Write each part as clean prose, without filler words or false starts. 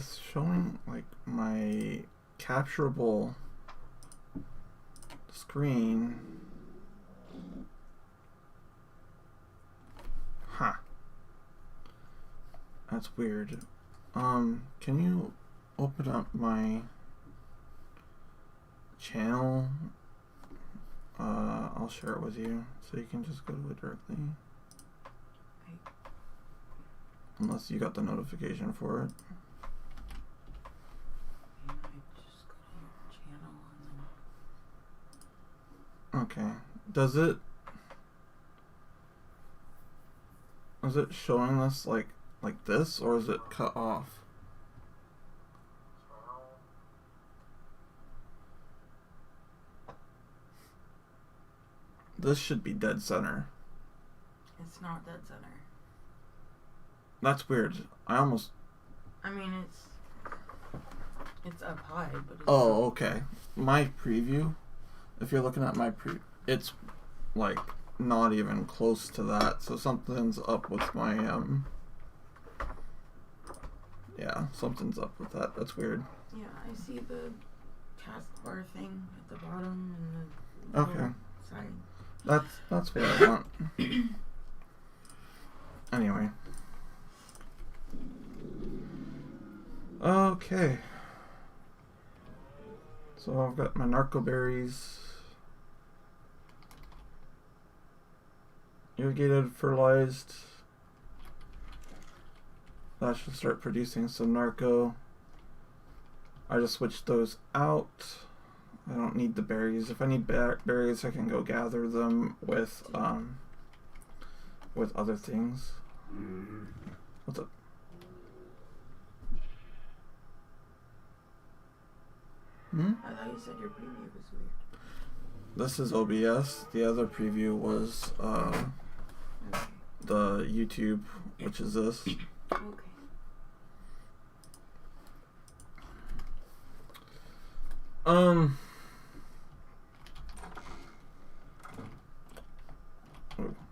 It's showing like my capturable screen. Huh. That's weird. Can you open up my channel? I'll share it with you so you can just go to it directly. Unless you got the notification for it. Okay. Is it showing us like this, or is it cut off? This should be dead center. It's not dead center. That's weird. I mean, it's up high, but it's oh, okay. My preview, if you're looking at my it's like not even close to that. So something's up with my yeah, something's up with that. That's weird. Yeah, I see the taskbar thing at the bottom and the okay side. That's what I want. Anyway. Okay. So I've got my narco berries. Irrigated, fertilized. That should start producing some narco. I just switched those out. I don't need the berries. If I need berries, I can go gather them with other things. What's up? I thought you said your preview was weird. This is OBS. The other preview was the YouTube, which is this. Okay. I'm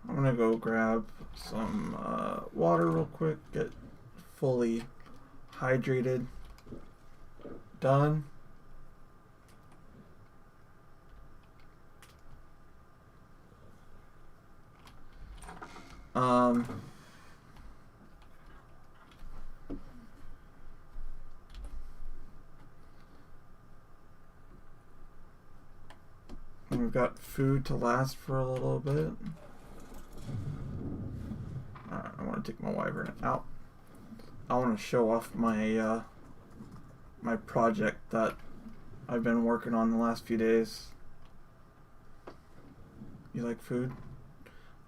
gonna go grab some water real quick, get fully hydrated. Done. We've got food to last for a little bit. Alright, I want to take my wyvern out. I want to show off my my project that I've been working on the last few days. You like food?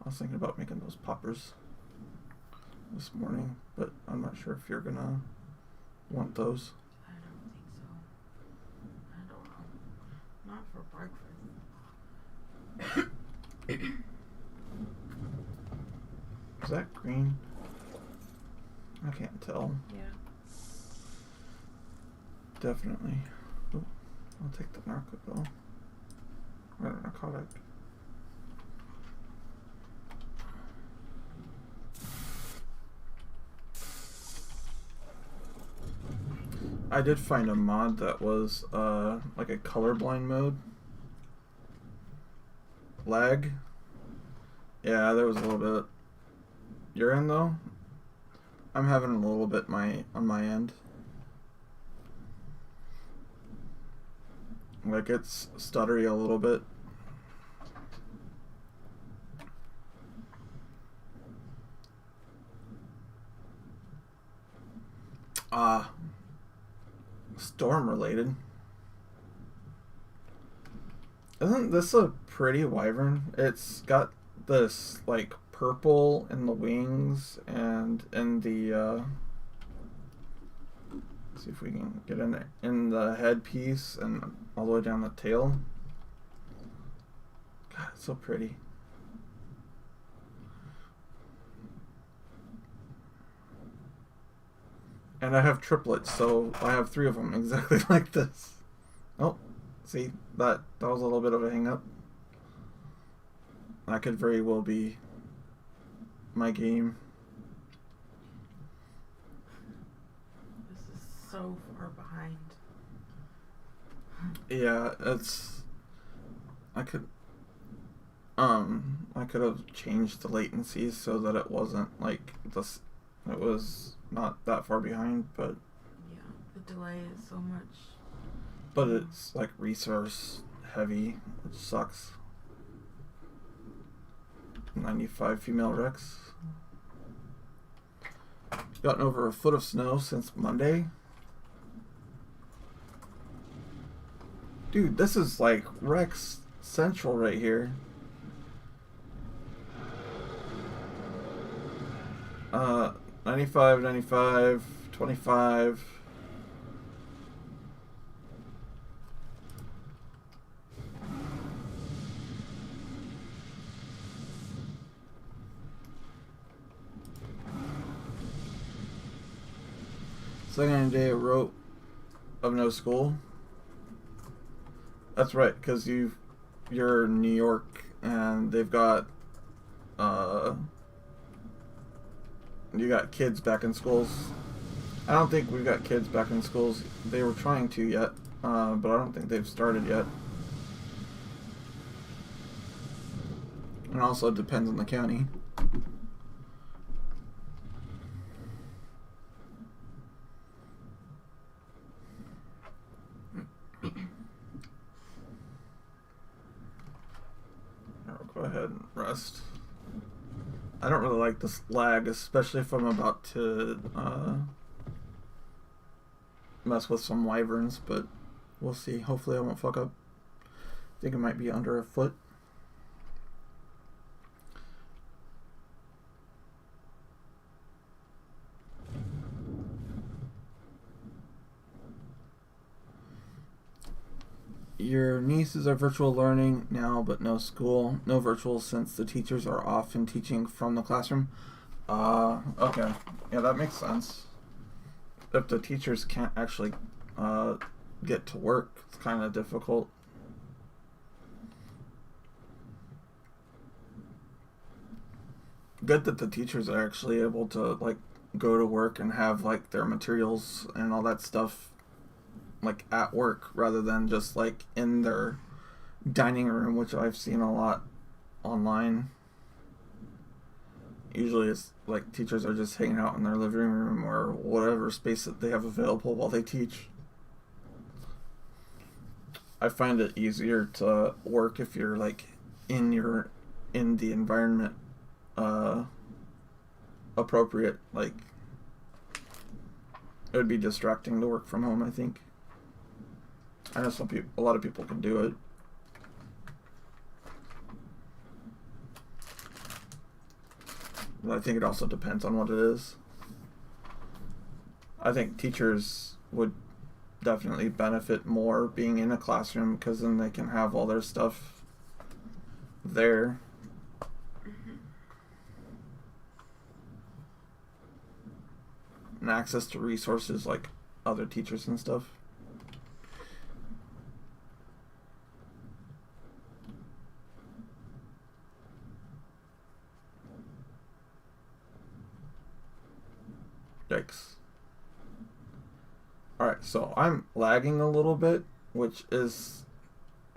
I was thinking about making those poppers this morning, but I'm not sure if you're gonna want those. I don't think so. I don't know. Not for breakfast. Is that green? I can't tell. Yeah. Definitely. Ooh, I'll take the narco though. Or the narcotic. I did find a mod that was like a colorblind mode. Lag. Yeah, there was a little bit. You're in though? I'm having a little bit on my end. Like it's stuttery a little bit. Storm related. Isn't this a pretty wyvern? It's got this like purple in the wings and in the see if we can get in there in the headpiece and all the way down the tail. God, it's so pretty. And I have triplets, so I have 3 of them exactly like this. Oh, see, that was a little bit of a hang up. That could very well be my game. This is so far behind. Yeah, I could have changed the latency so that it wasn't like this. It was not that far behind, but yeah, the delay is so much. But it's like resource heavy, which sucks. 95 female wrecks. Gotten over a foot of snow since Monday. Dude, this is like Rex Central right here. 95, 95, 25. Second day of rope of no school. That's right, because you're in New York and they've got you got kids back in schools. I don't think we've got kids back in schools. They were trying to yet, but I don't think they've started yet. And also it depends on the county. I'll go ahead and rest. I don't really like this lag, especially if I'm about to mess with some wyverns, but we'll see. Hopefully I won't fuck up. I think it might be under a foot. Your nieces are virtual learning now, but no school. No virtual since the teachers are often teaching from the classroom. Okay. Yeah, that makes sense. If the teachers can't actually get to work, it's kind of difficult. Good that the teachers are actually able to, like, go to work and have, like, their materials and all that stuff like at work rather than just like in their dining room, which I've seen a lot online. Usually it's like teachers are just hanging out in their living room or whatever space that they have available while they teach. I find it easier to work if you're like in the environment appropriate. Like it would be distracting to work from home, I think. I know a lot of people can do it. But I think it also depends on what it is. I think teachers would definitely benefit more being in a classroom because then they can have all their stuff there. And access to resources like other teachers and stuff. Yikes. Alright, so I'm lagging a little bit, which is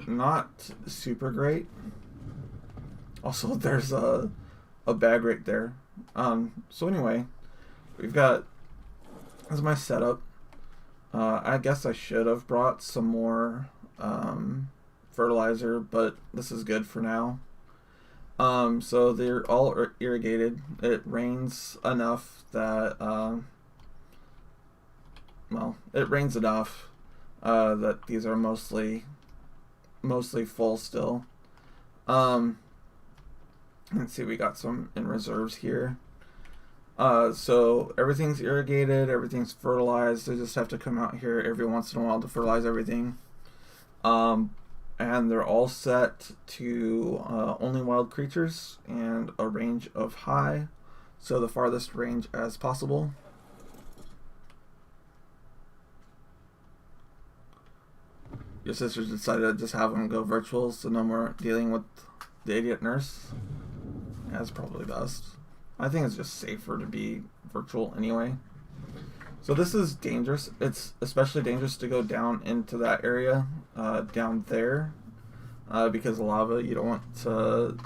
not super great. Also, there's a bag right there. So anyway, we've got, this is my setup. I guess I should have brought some more fertilizer, but this is good for now. So they're all irrigated. It rains enough that, it rains enough that these are mostly full still. Let's see, we got some in reserves here. So everything's irrigated, everything's fertilized. They just have to come out here every once in a while to fertilize everything. And they're all set to only wild creatures and a range of high, so the farthest range as possible. Your sisters decided to just have them go virtual, so no more dealing with the idiot nurse. That's probably best. I think it's just safer to be virtual anyway. So this is dangerous. It's especially dangerous to go down into that area, down there, because lava. You don't want to.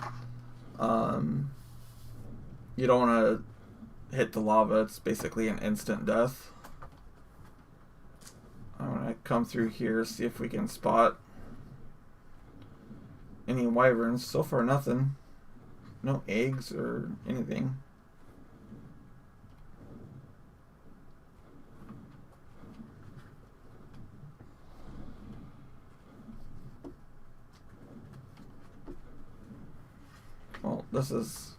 You don't want to hit the lava. It's basically an instant death. I'm gonna come through here, see if we can spot any wyverns. So far, nothing. No eggs or anything. Well, this is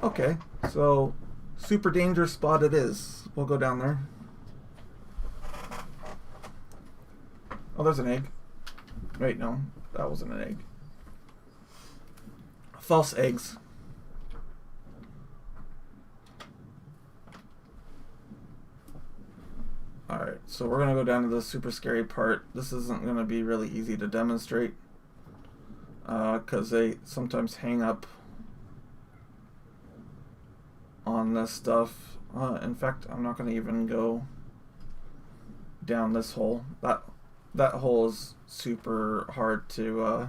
okay. So, super dangerous spot it is. We'll go down there. Oh, there's an egg. Wait, no, that wasn't an egg. False eggs. Alright, so we're gonna go down to the super scary part. This isn't gonna be really easy to demonstrate, because they sometimes hang up on this stuff. In fact, I'm not gonna even go down this hole. That hole is super hard to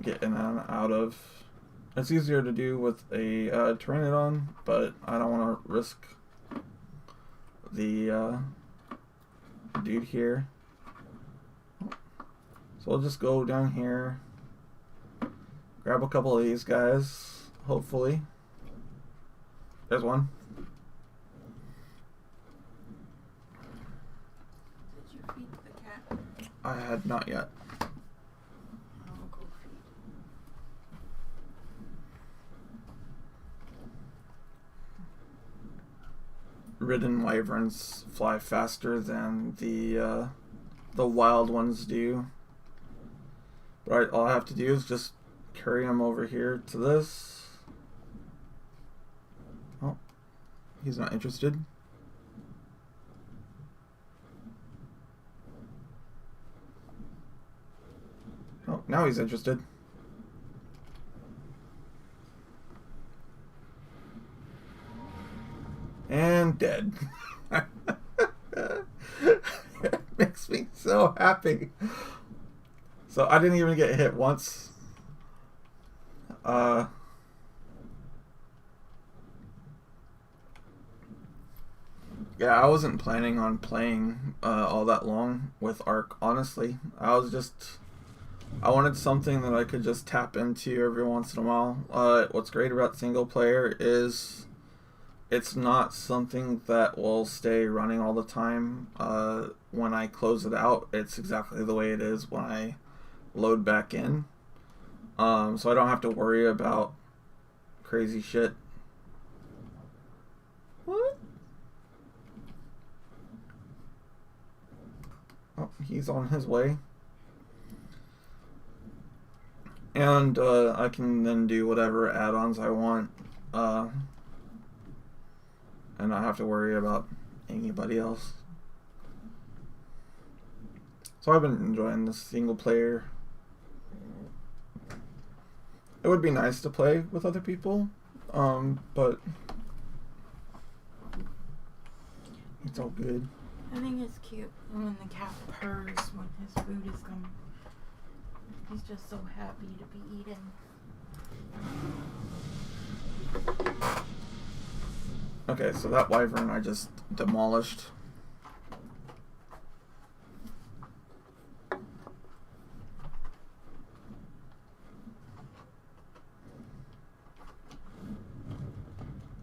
get in and out of. It's easier to do with a Pteranodon, but I don't want to risk the dude here. So we'll just go down here, grab a couple of these guys, hopefully. There's one. Did you feed the cat? I had not yet. I'll go feed. Ridden wyverns fly faster than the wild ones do. But all I have to do is just carry him over here to this. Oh, he's not interested. Oh, now he's interested. And dead. It makes me so happy. So I didn't even get hit once. Yeah, I wasn't planning on playing all that long with Ark, honestly. I wanted something that I could just tap into every once in a while. What's great about single player is it's not something that will stay running all the time. When I close it out, it's exactly the way it is when I load back in. So I don't have to worry about crazy shit. What? Oh, he's on his way. And I can then do whatever add-ons I want. And not have to worry about anybody else. So I've been enjoying this single player. It would be nice to play with other people, but it's all good. I think it's cute when the cat purrs when his food is coming. He's just so happy to be eaten. Okay, so that wyvern I just demolished.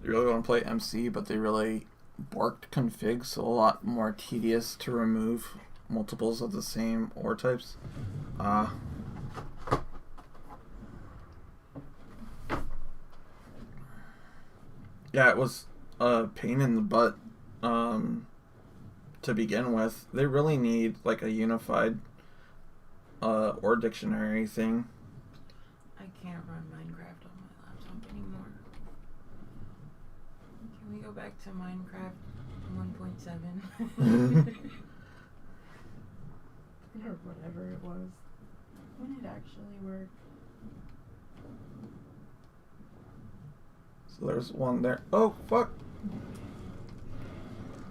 You really want to play MC, but they really borked config, so a lot more tedious to remove multiples of the same ore types. Yeah, it was a pain in the butt to begin with. They really need like a unified ore dictionary thing. I can't run Minecraft on my laptop anymore. Can we go back to Minecraft 1.7? Or whatever it was. When it actually worked. So there's one there. Oh, fuck.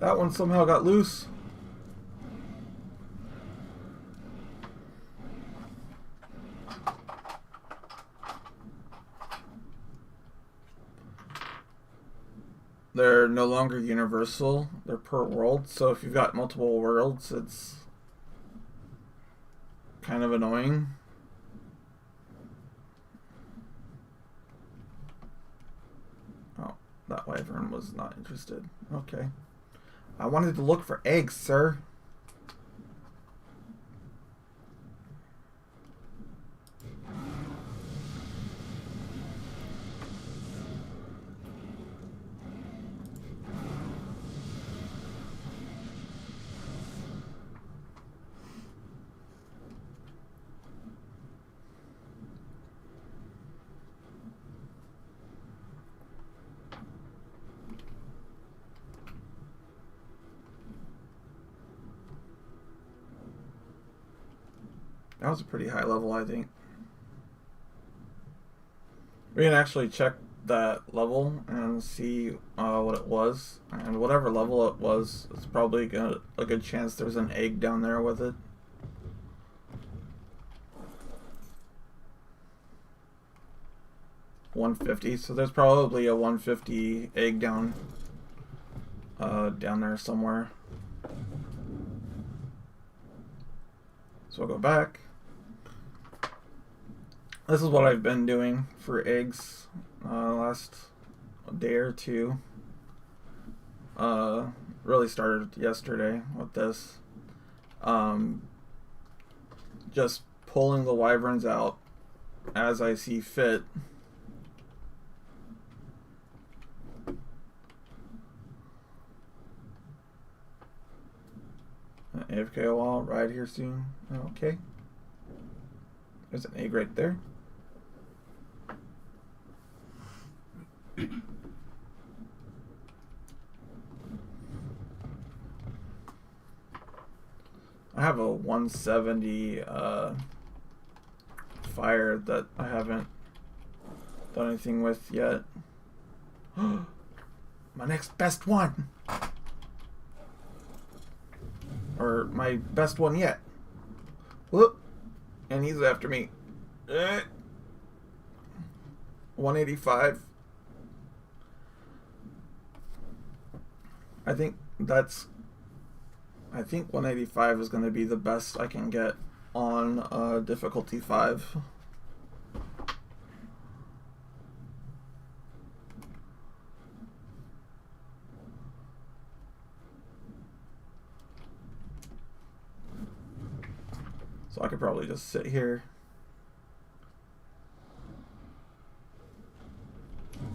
That one somehow got loose. They're no longer universal. They're per world. So if you've got multiple worlds, it's kind of annoying. Oh, that wyvern was not interested. Okay. I wanted to look for eggs, sir. That was a pretty high level, I think. We can actually check that level and see what it was. And whatever level it was, it's probably a good chance there's an egg down there with it. $150. So there's probably a 150 egg down there somewhere. So I'll go back. This is what I've been doing for eggs last day or two. Really started yesterday with this. Just pulling the wyverns out as I see fit. AFK wall right here soon. Okay. There's an egg right there. I have a 170 fire that I haven't done anything with yet. My next best one! Or my best one yet. Whoop! And he's after me. 185. I think 185 is going to be the best I can get on difficulty 5. So I could probably just sit here.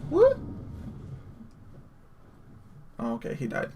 What? Oh, okay, he died.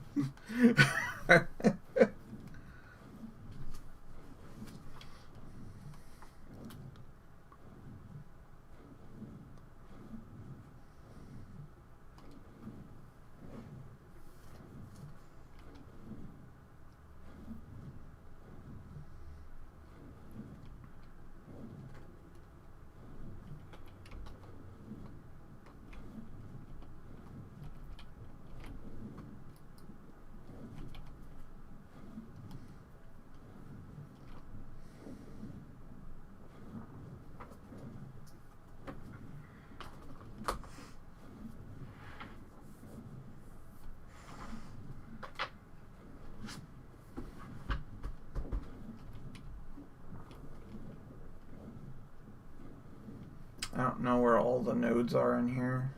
I don't know where all the nodes are in here.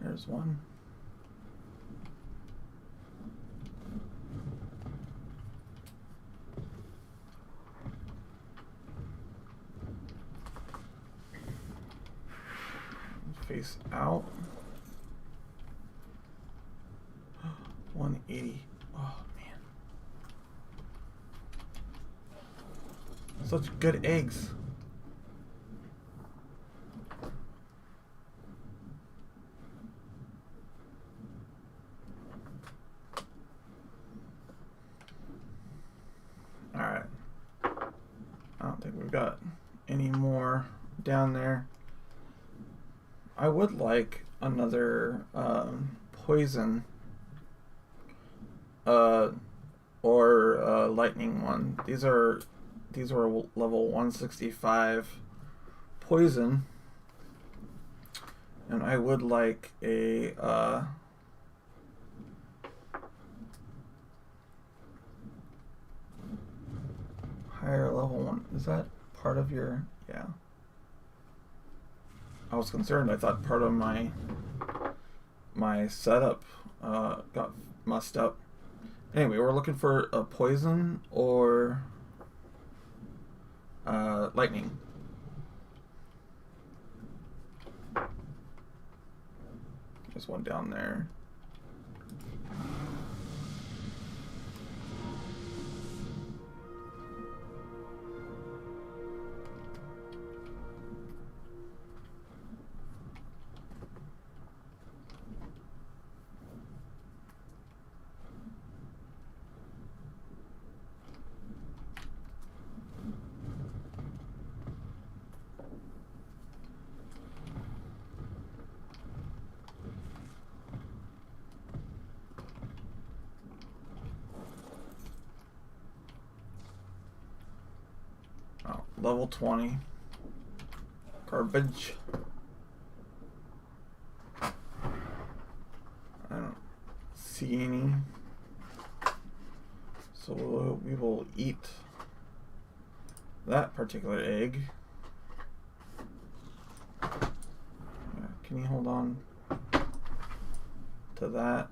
There's one. Face out. 180. Oh man. Such good eggs. we've got any more down there. I would like another poison or lightning one. These are level 165 poison, and I would like a higher level one. Is that part of your... Yeah. I was concerned. I thought part of my setup got messed up. Anyway, we're looking for a poison or lightning. There's one down there. Level 20. Garbage. I don't see any. So we will eat that particular egg. Can you hold on to that?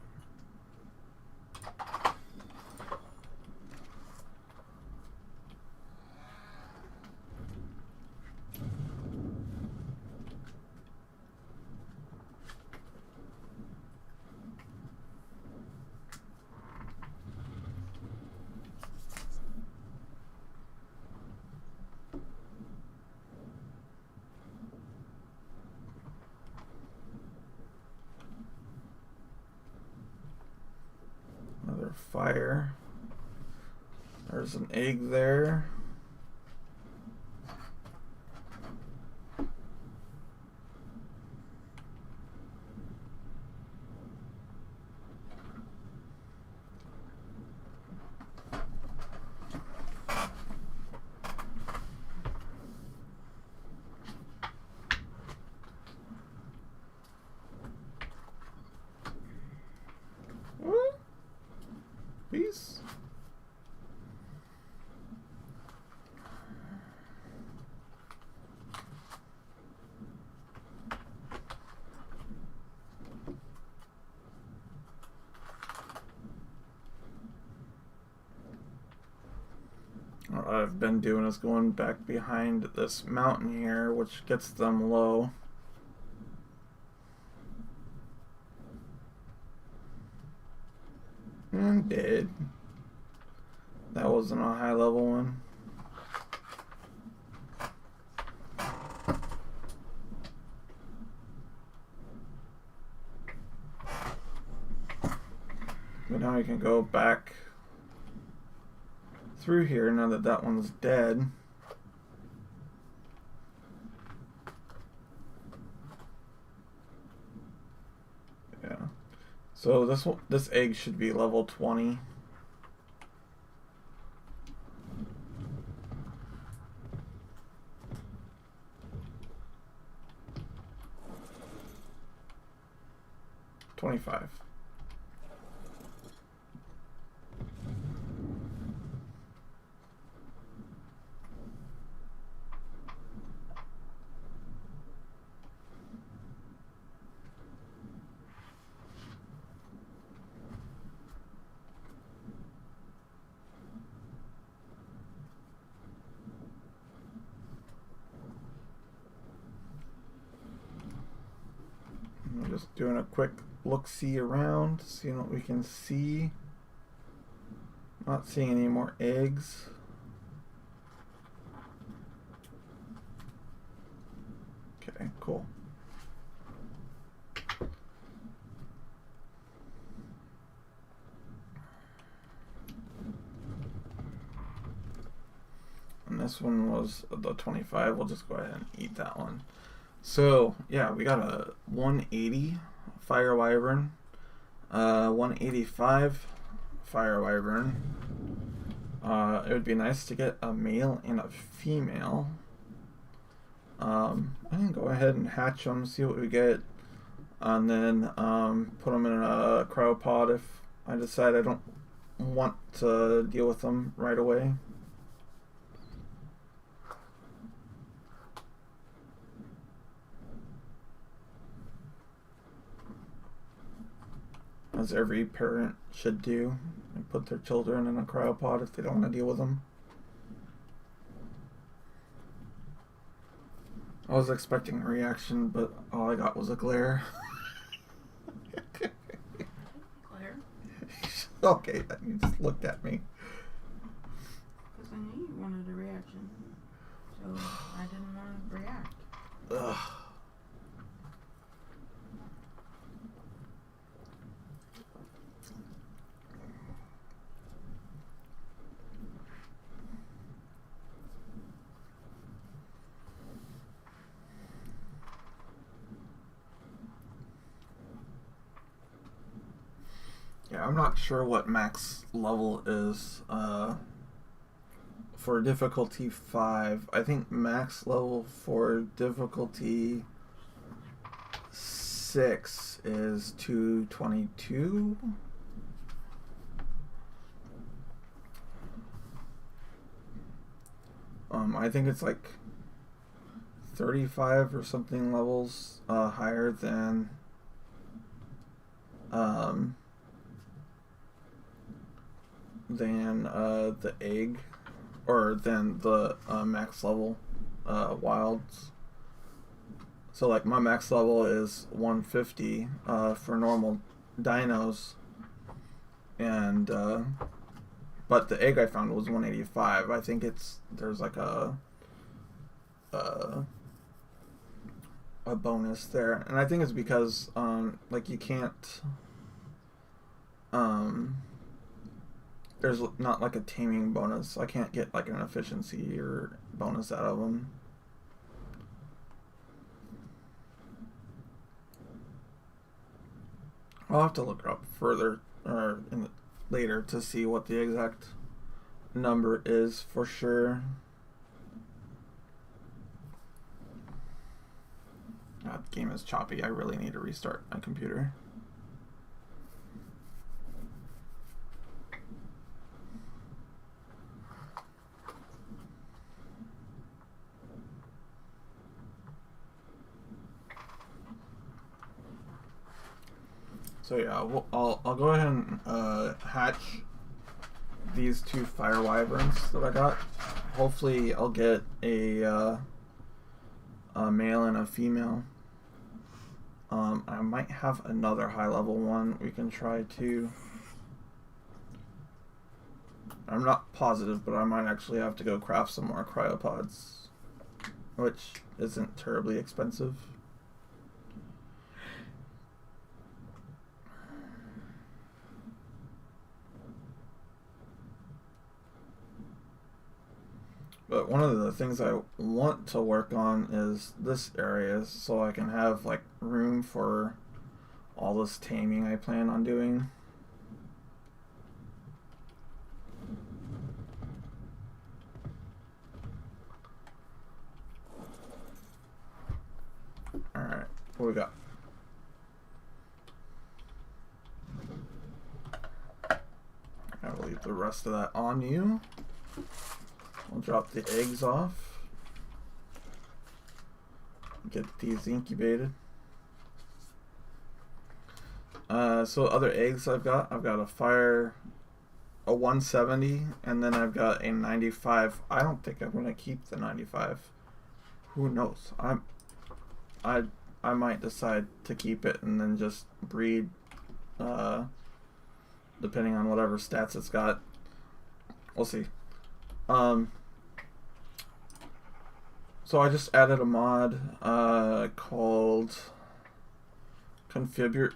Fire. There's an egg there. Peace. What I've been doing is going back behind this mountain here, which gets them low. And dead. That wasn't a high level one. But now we can go back through here now that that one's dead. Yeah. So this egg should be level 20. $25. I'm just doing a quick look-see around, seeing what we can see. Not seeing any more eggs. Okay, cool. And this one was the 25. We'll just go ahead and eat that one. So yeah, we got a 180 Fire Wyvern, 185 Fire Wyvern. It would be nice to get a male and a female. I can go ahead and hatch them, see what we get, and then put them in a cryopod if I decide I don't want to deal with them right away. As every parent should do, and put their children in a cryopod if they don't want to deal with them. I was expecting a reaction, but all I got was a glare. Glare? Okay, you just looked at me. Because I knew you wanted a reaction. So I didn't want to react. Ugh. Yeah, I'm not sure what max level is for difficulty 5. I think max level for difficulty 6 is 222. I think it's like 35 or something levels higher than the egg, or than the max level wilds. So like my max level is 150 for normal dinos, and but the egg I found was 185. I think there's like a bonus there, and I think it's because like you can't there's not like a taming bonus. I can't get like an efficiency or bonus out of them. I'll have to look it up further or later to see what the exact number is for sure. The game is choppy. I really need to restart my computer. So yeah, I'll go ahead and hatch these 2 Fire Wyverns that I got. Hopefully I'll get a male and a female. I might have another high level one we can try too. I'm not positive, but I might actually have to go craft some more cryopods, which isn't terribly expensive. But one of the things I want to work on is this area, so I can have like room for all this taming I plan on doing. Alright, what we got? I'll leave the rest of that on you. I'll drop the eggs off. Get these incubated. So other eggs I've got a 170, and then I've got a 95. I don't think I'm gonna keep the 95. Who knows? I might decide to keep it and then just breed, depending on whatever stats it's got. We'll see. So I just added a mod called configurable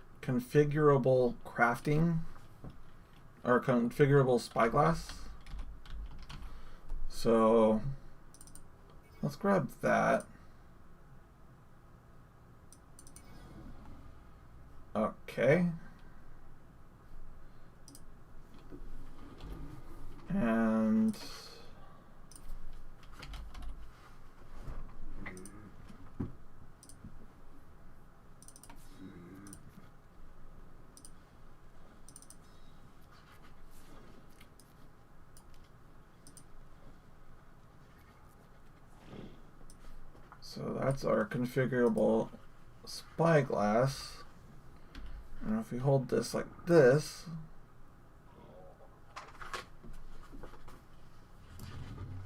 crafting, or configurable spyglass. So Let's grab that. Okay. And so that's our configurable spyglass. And if we hold this like this,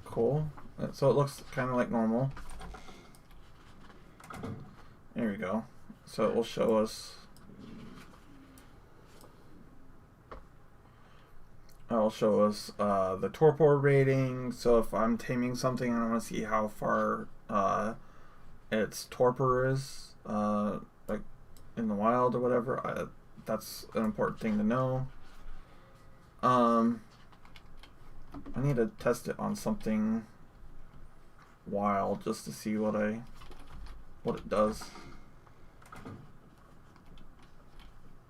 cool. So it looks kind of like normal. There we go. So it will show us. It'll show us the torpor rating. So if I'm taming something and I want to see how far its torpor is, like in the wild or whatever, that's an important thing to know. I need to test it on something wild just to see what it does.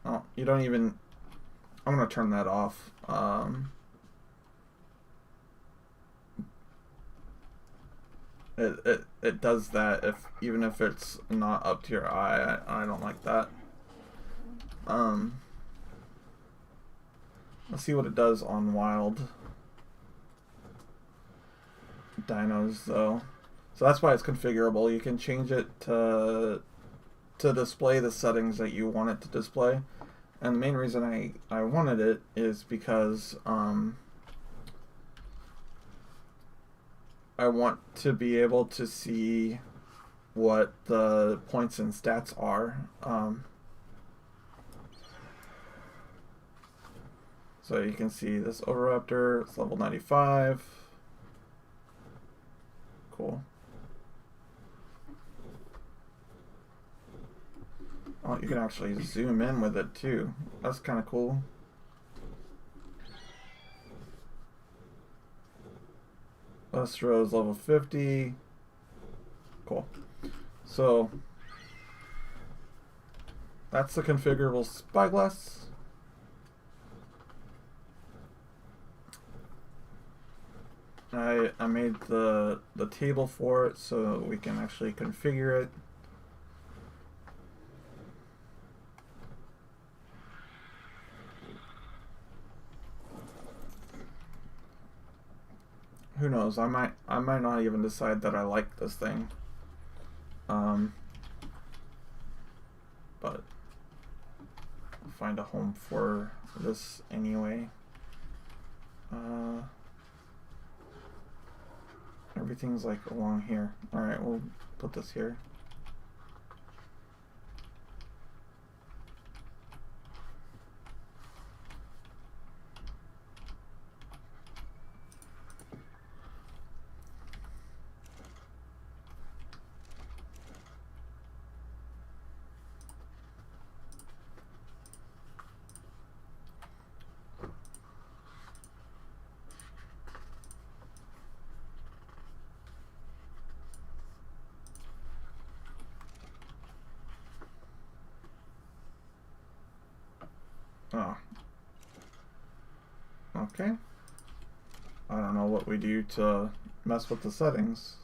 Oh, you don't even. I'm gonna turn that off. It does that even if it's not up to your eye. I don't like that. Let's see what it does on wild dynos though. So that's why it's configurable. You can change it to display the settings that you want it to display. And the main reason I wanted it is because I want to be able to see what the points and stats are. So you can see this Overraptor, it's level 95. Cool. Oh, you can actually zoom in with it too. That's kind of cool. Lestro is level 50. Cool. So that's the configurable spyglass. I made the table for it so we can actually configure it. Who knows? I might not even decide that I like this thing. But I'll find a home for this anyway. Everything's like along here. Alright, we'll put this here. Oh. Okay. I don't know what we do to mess with the settings.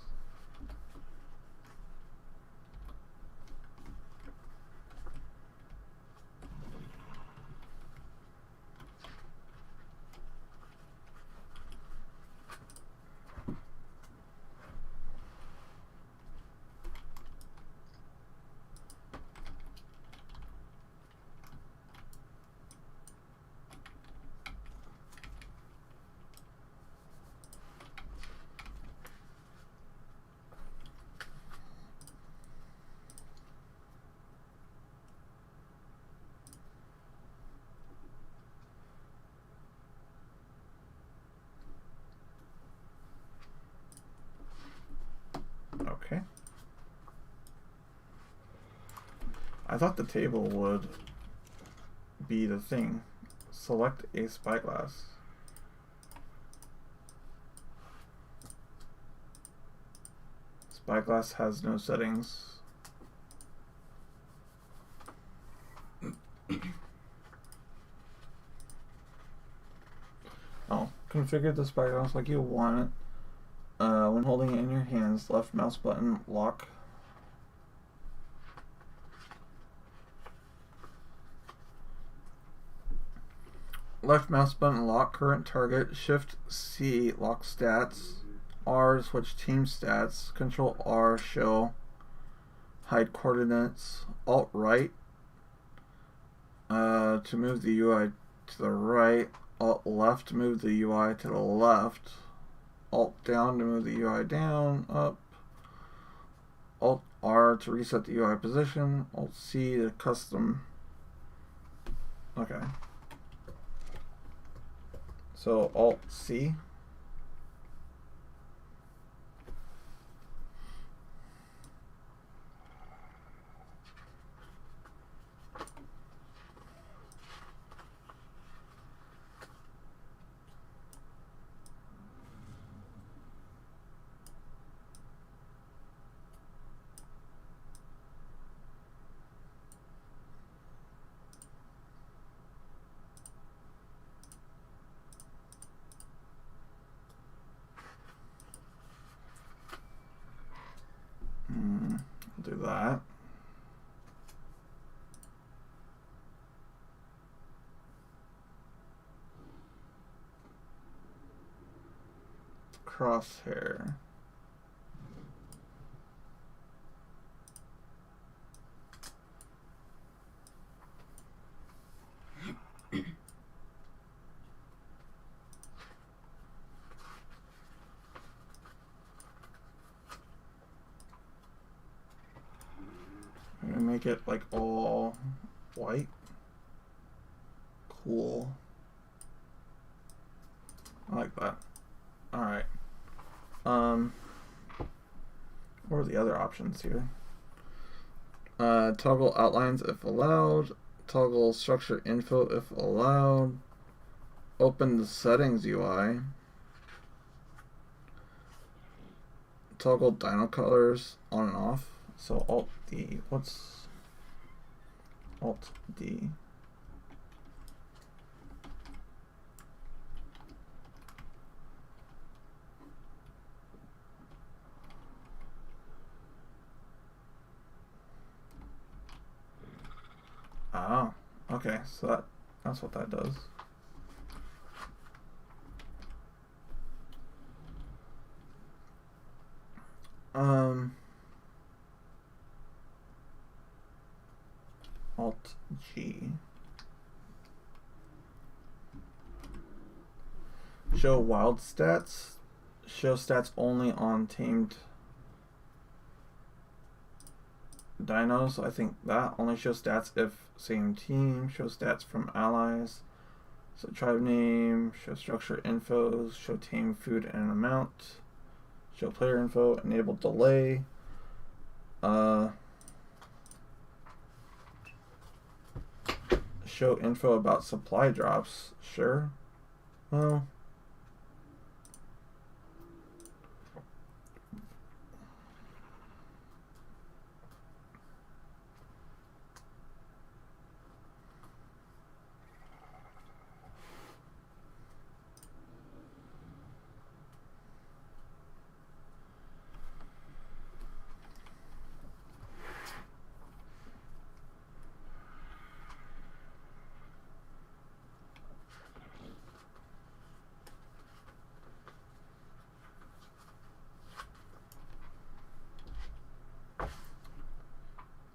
Okay. I thought the table would be the thing. Select a spyglass. Spyglass has no settings. Oh, configure the Spyglass like you want it. When holding it in your hands, left mouse button lock. Left mouse button lock current target. Shift C lock stats. R switch team stats. Control R show hide coordinates. Alt right to move the UI to the right. Alt left to move the UI to the left. Alt down to move the UI down, up. Alt R to reset the UI position. Alt C to custom. Okay. So Alt C. Do that. Crosshair. I'm gonna make it like all white. Cool. I like that. Alright. What are the other options here? Toggle outlines if allowed. Toggle structure info if allowed. Open the settings UI. Toggle dyno colors on and off. So Alt D. What's Alt D? Oh, okay. So that's what that does. Alt G. Show wild stats. Show stats only on tamed dinos. I think that only shows stats if same team. Show stats from allies. So tribe name. Show structure info. Show team food and amount. Show player info. Enable delay. Show info about supply drops. Sure. Well.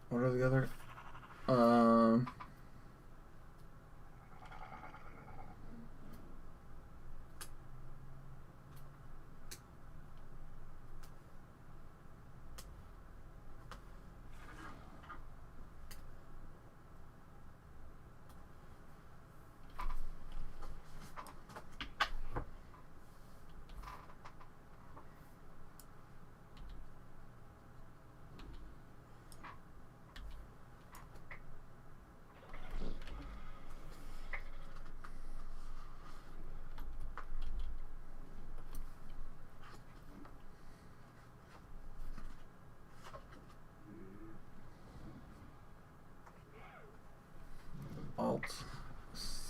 What are the other?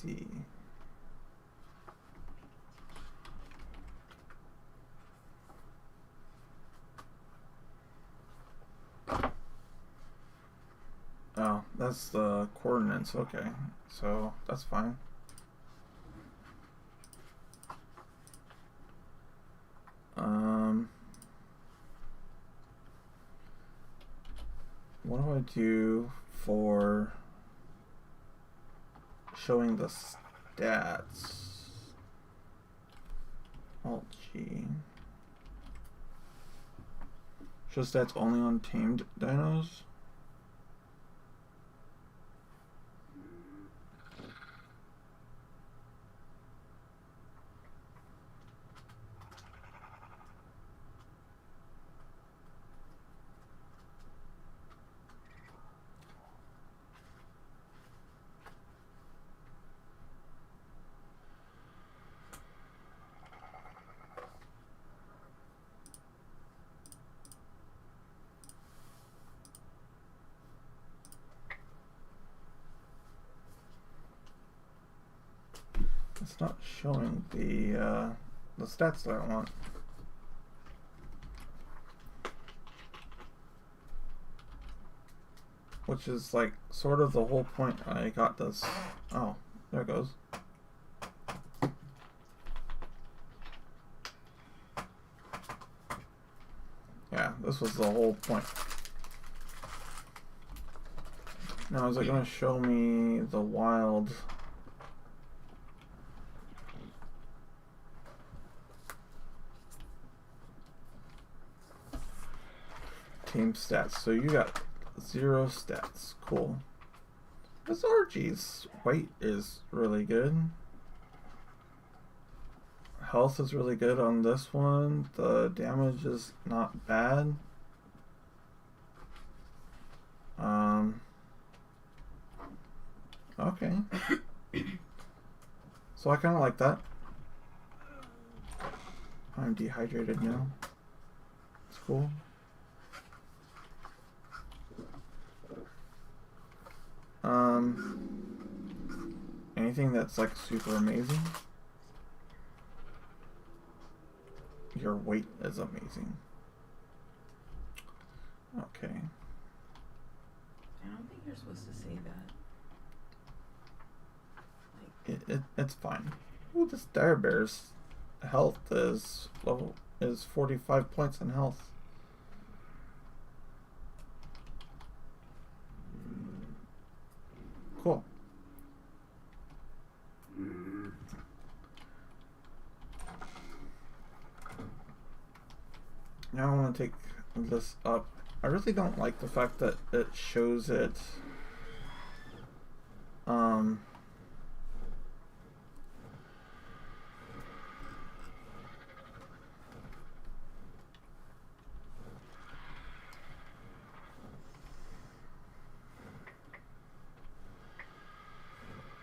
see. Oh, that's the coordinates. Okay, so that's fine. What do I do for showing the stats? Alt G. Show stats only on tamed dinos? It's not showing the stats that I want. Which is like sort of the whole point I got this. Oh, there it goes. Yeah, this was the whole point. Now is it going to show me the wild team stats? So you got 0 stats. Cool. This RG's weight is really good. Health is really good on this one. The damage is not bad. Okay. So I kind of like that. I'm dehydrated now. It's cool. Anything that's like super amazing? Your weight is amazing. Okay. I don't think you're supposed to say that. Like, it's fine. Ooh, this Dire Bear's health is 45 points in health. Cool. Now I want to take this up. I really don't like the fact that it shows it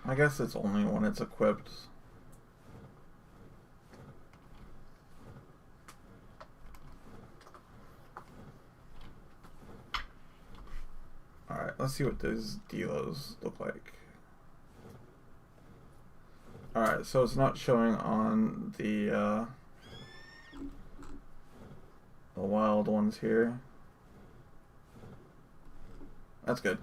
I guess it's only when it's equipped. Alright, let's see what those delos look like. Alright, so it's not showing on the wild ones here. That's good.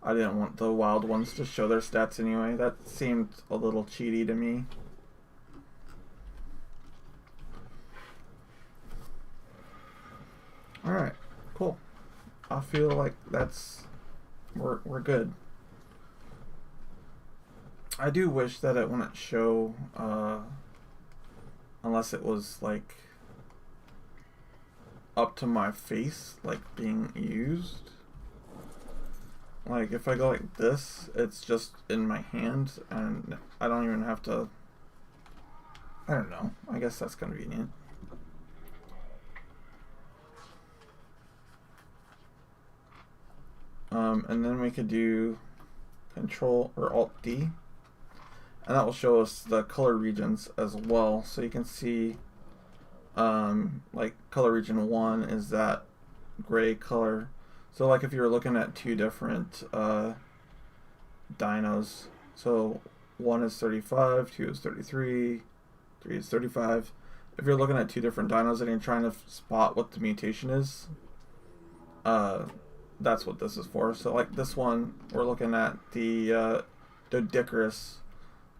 I didn't want the wild ones to show their stats anyway. That seemed a little cheaty to me. Alright, cool. I feel like we're good. I do wish that it wouldn't show unless it was like up to my face, like being used. Like if I go like this, it's just in my hand and I don't even have to, I don't know, I guess that's convenient. And then we could do Control or Alt D, and that will show us the color regions as well. So you can see like color region 1 is that gray color. So like if you were looking at two different dinos, so 1 is 35, 2 is 33, 3 is 35. If you're looking at two different dynos and you're trying to spot what the mutation is, that's what this is for. So like this one, we're looking at the Dodicarus.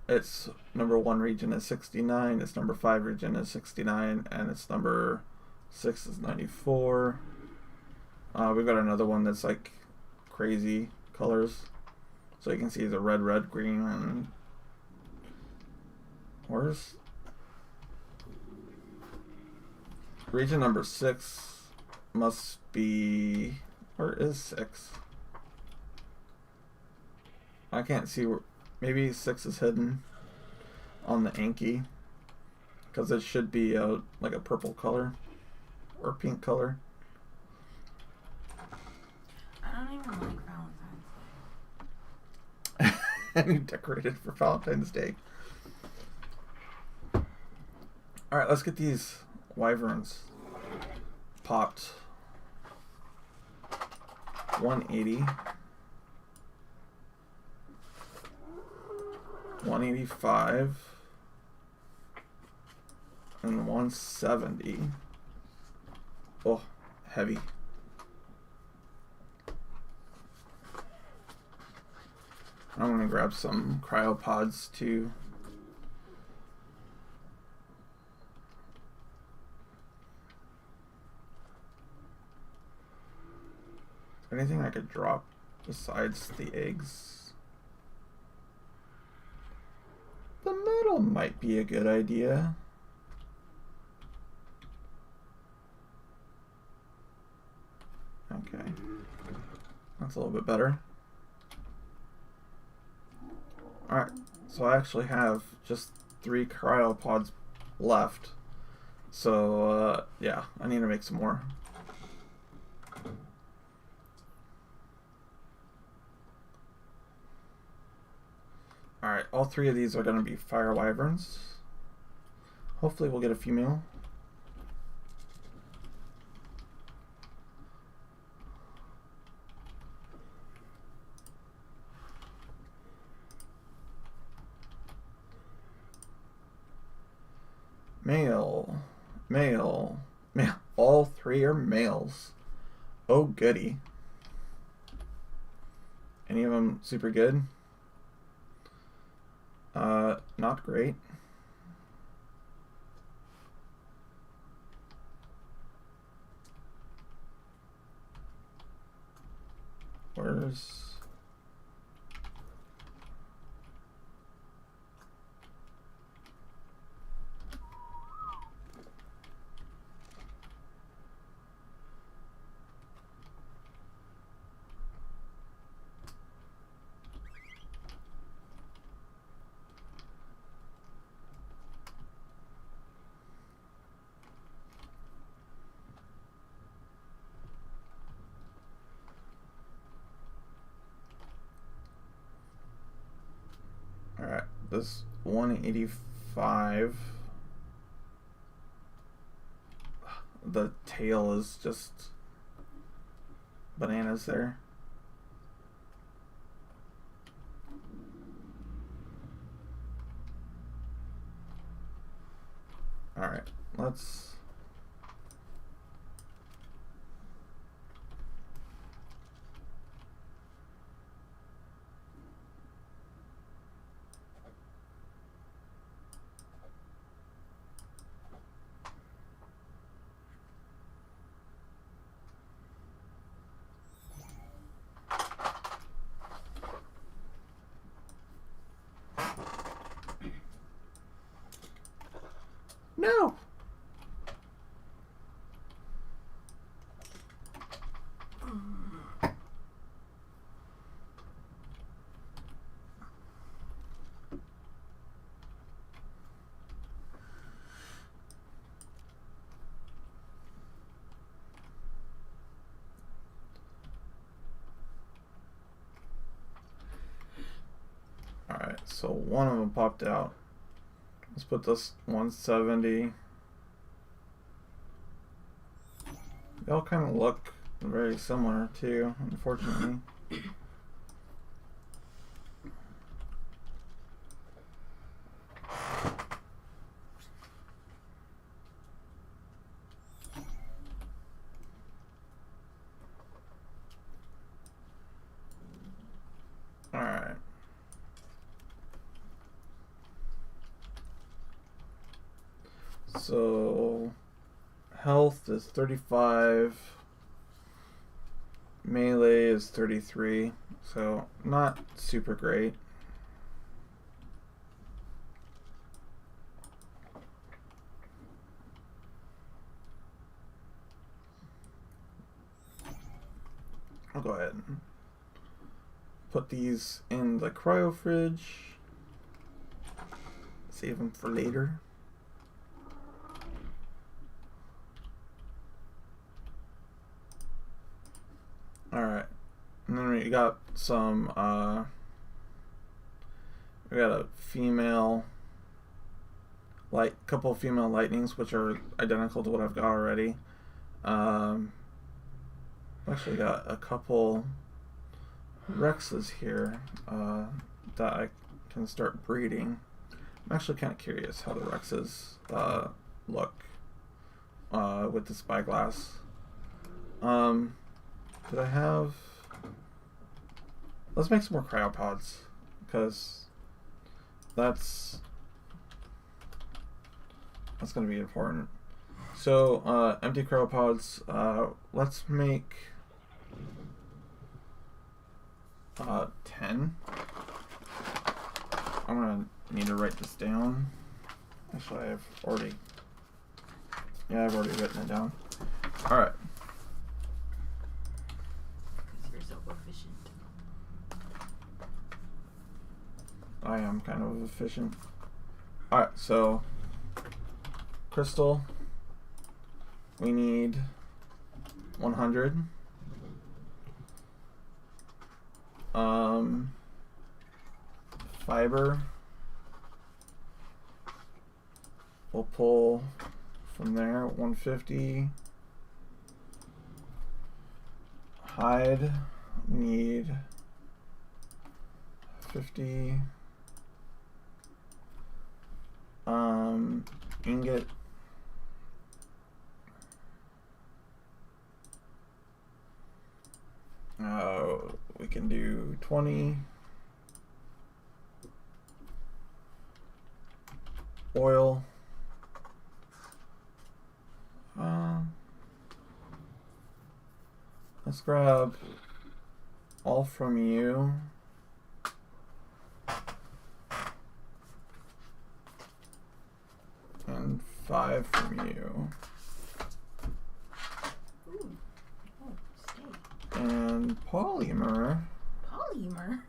Its number 1 region is 69, its number 5 region is 69, and its number 6 is 94. We've got another one that's like crazy colors. So you can see the red, red, green, and where's region number 6 must be, where is 6? I can't see where, maybe 6 is hidden on the Anki, because it should be like a purple color or pink color. I don't even like Valentine's Day. And you decorated for Valentine's Day. Alright, let's get these wyverns popped. 180, 185, and 170. Oh, heavy. I'm gonna grab some cryopods too. Is there anything I could drop besides the eggs? The metal might be a good idea. Okay. That's a little bit better. Alright, so I actually have just 3 cryopods left. So, yeah, I need to make some more. Alright, all 3 of these are going to be fire wyverns. Hopefully we'll get a female. Male, male, male. All 3 are males. Oh, goody. Any of them super good? Not great. Where's... Alright, this 185, the tail is just bananas there. Alright, let's... No! Alright, so one of them popped out. Let's put this 170. They all kind of look very similar too, unfortunately. So health is 35. Melee is 33. So not super great. I'll go ahead and put these in the cryo fridge. Save them for later. Alright. And then we got some, we got a couple of female lightnings, which are identical to what I've got already. Actually got a couple Rexes here that I can start breeding. I'm actually kind of curious how the Rexes look with the spyglass. Did I have... Let's make some more cryopods, because that's going to be important. So, empty cryopods, let's make 10. I'm going to need to write this down. Actually, I've already written it down. Alright. You're so efficient. I am kind of efficient. Alright, so crystal, we need 100. Fiber, we'll pull from there 150. Hide, we need 50. Ingot, we can do 20. Oil, let's grab all from you. And 5 from you. Ooh. Oh, stay. And polymer. Polymer?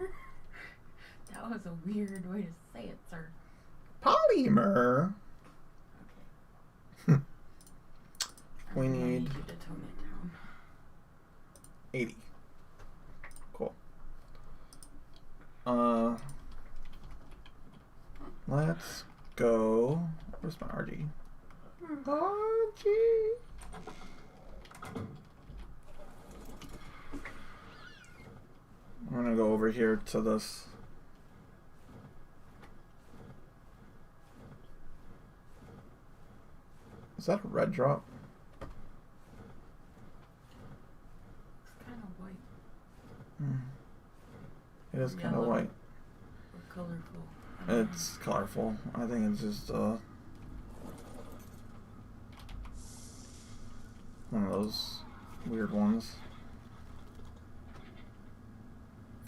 That was a weird way to say it, sir. Polymer. Okay. We need need you to tone it down. 80. Cool. Let's go. Where's my RG? RG. I'm gonna go over here to this. Is that a red drop? It's kind of white. It is kind of Yellow. white. Or colorful. It's colorful. I think it's just one of those weird ones.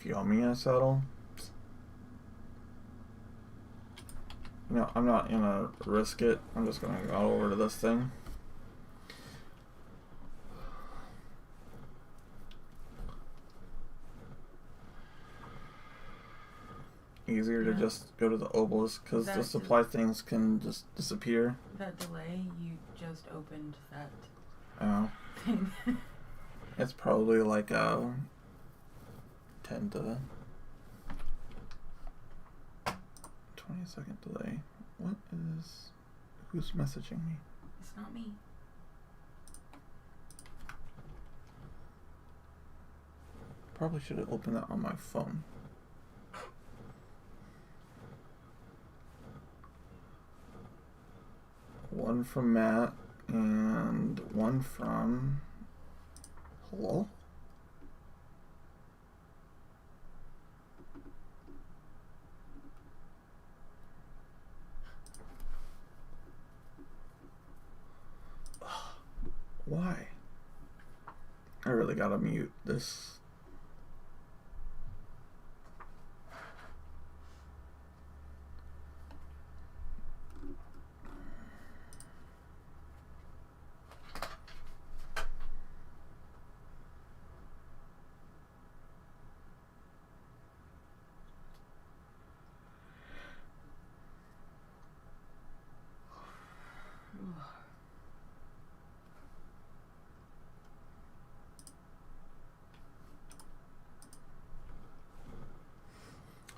Fiumia saddle. No, I'm not gonna risk it. I'm just gonna go over to this thing. Easier to just go to the obelisk because the supply things can just disappear. That delay, you just opened that thing. It's probably like a 10 to 20-second delay. What is... Who's messaging me? It's not me. Probably should have opened that on my phone. One from Matt and one from... Hello? gotta mute this.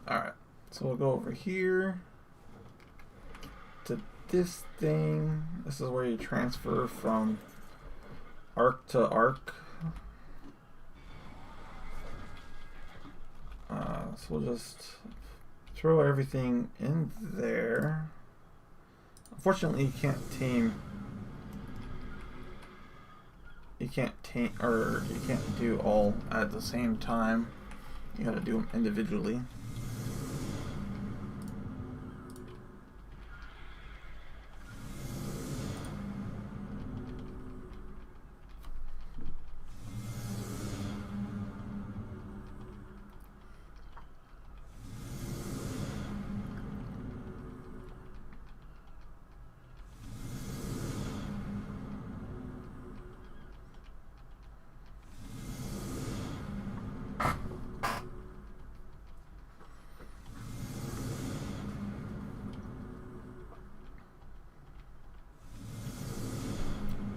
Alright, so we'll go over here to this thing. This is where you transfer from arc to arc. So we'll just throw everything in there. Unfortunately, you can't do all at the same time. You gotta do them individually.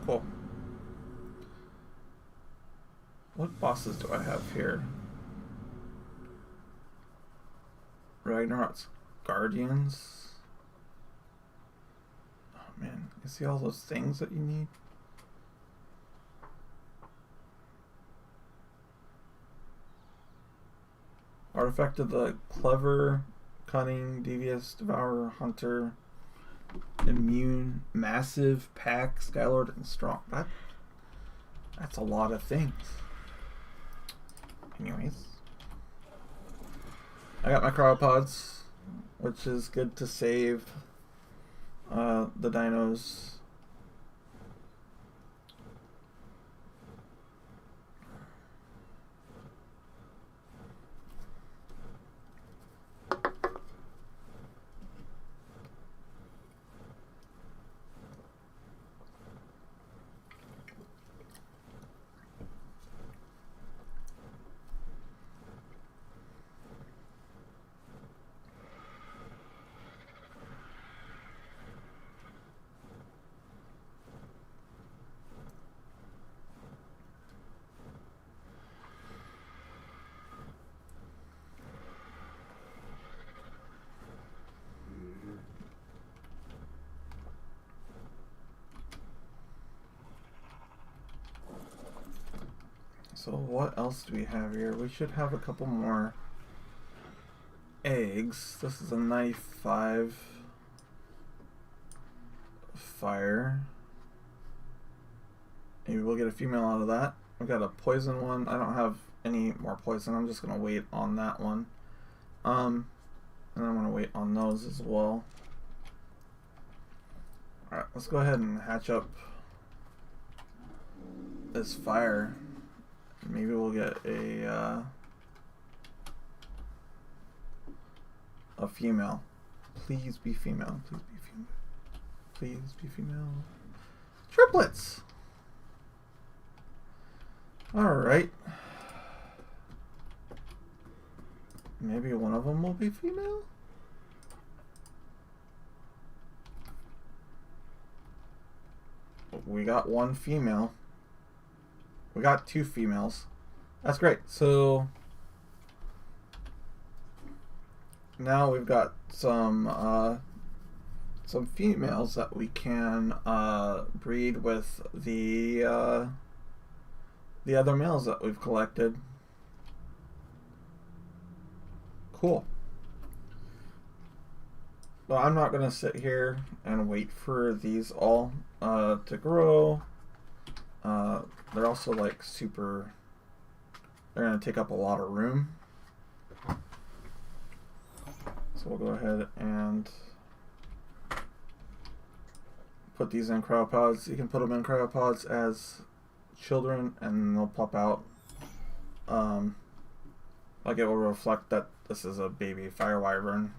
Cool. What bosses do I have here? Ragnarok's Guardians. Oh man, you see all those things that you need? Artifact of the Clever, Cunning, Devious, Devourer, Hunter, Immune, Massive, Pack, Skylord, and Strong. That's a lot of things. Anyways, I got my cryopods, which is good to save the dinos. So what else do we have here? We should have a couple more eggs. This is a 95 fire. Maybe we'll get a female out of that. We've got a poison one. I don't have any more poison. I'm just gonna wait on that one. And I'm gonna wait on those as well. Alright, let's go ahead and hatch up this fire. Maybe we'll get a female. Please be female. Please be female. Please be female. Triplets! Alright. Maybe one of them will be female? We got one female. We got two females. That's great. So now we've got some females that we can breed with the other males that we've collected. Cool. Well, I'm not gonna sit here and wait for these all to grow. They're also like super, they're going to take up a lot of room. So we'll go ahead and put these in cryopods. You can put them in cryopods as children and they'll pop out Like it will reflect that this is a baby fire wyvern.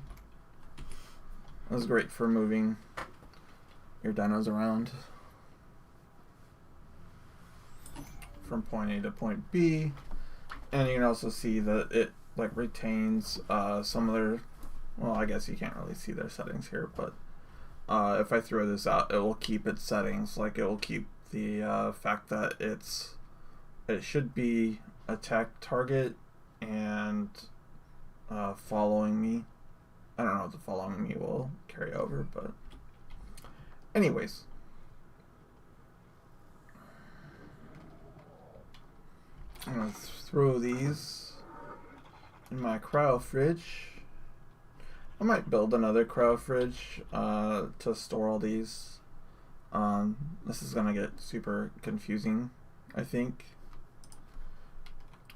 This is great for moving your dinos around from point A to point B, and you can also see that it like retains some of their, well, I guess you can't really see their settings here, but if I throw this out, it will keep its settings. Like it will keep the fact that it should be attack target and following me. I don't know if the following me will carry over, but anyways. I'm going to throw these in my cryo fridge. I might build another cryo fridge to store all these. This is going to get super confusing, I think.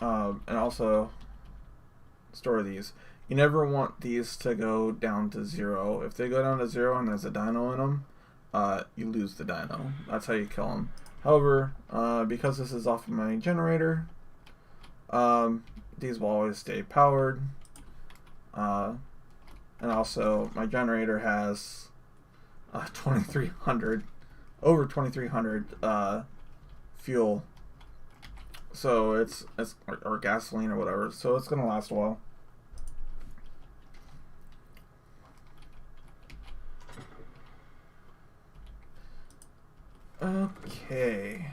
And also store these. You never want these to go down to 0. If they go down to 0 and there's a dino in them, you lose the dino. That's how you kill them. However, because this is off of my generator, these will always stay powered. And also, my generator has 2,300, over 2,300 fuel. So it's or gasoline or whatever. So it's gonna last a while. Okay.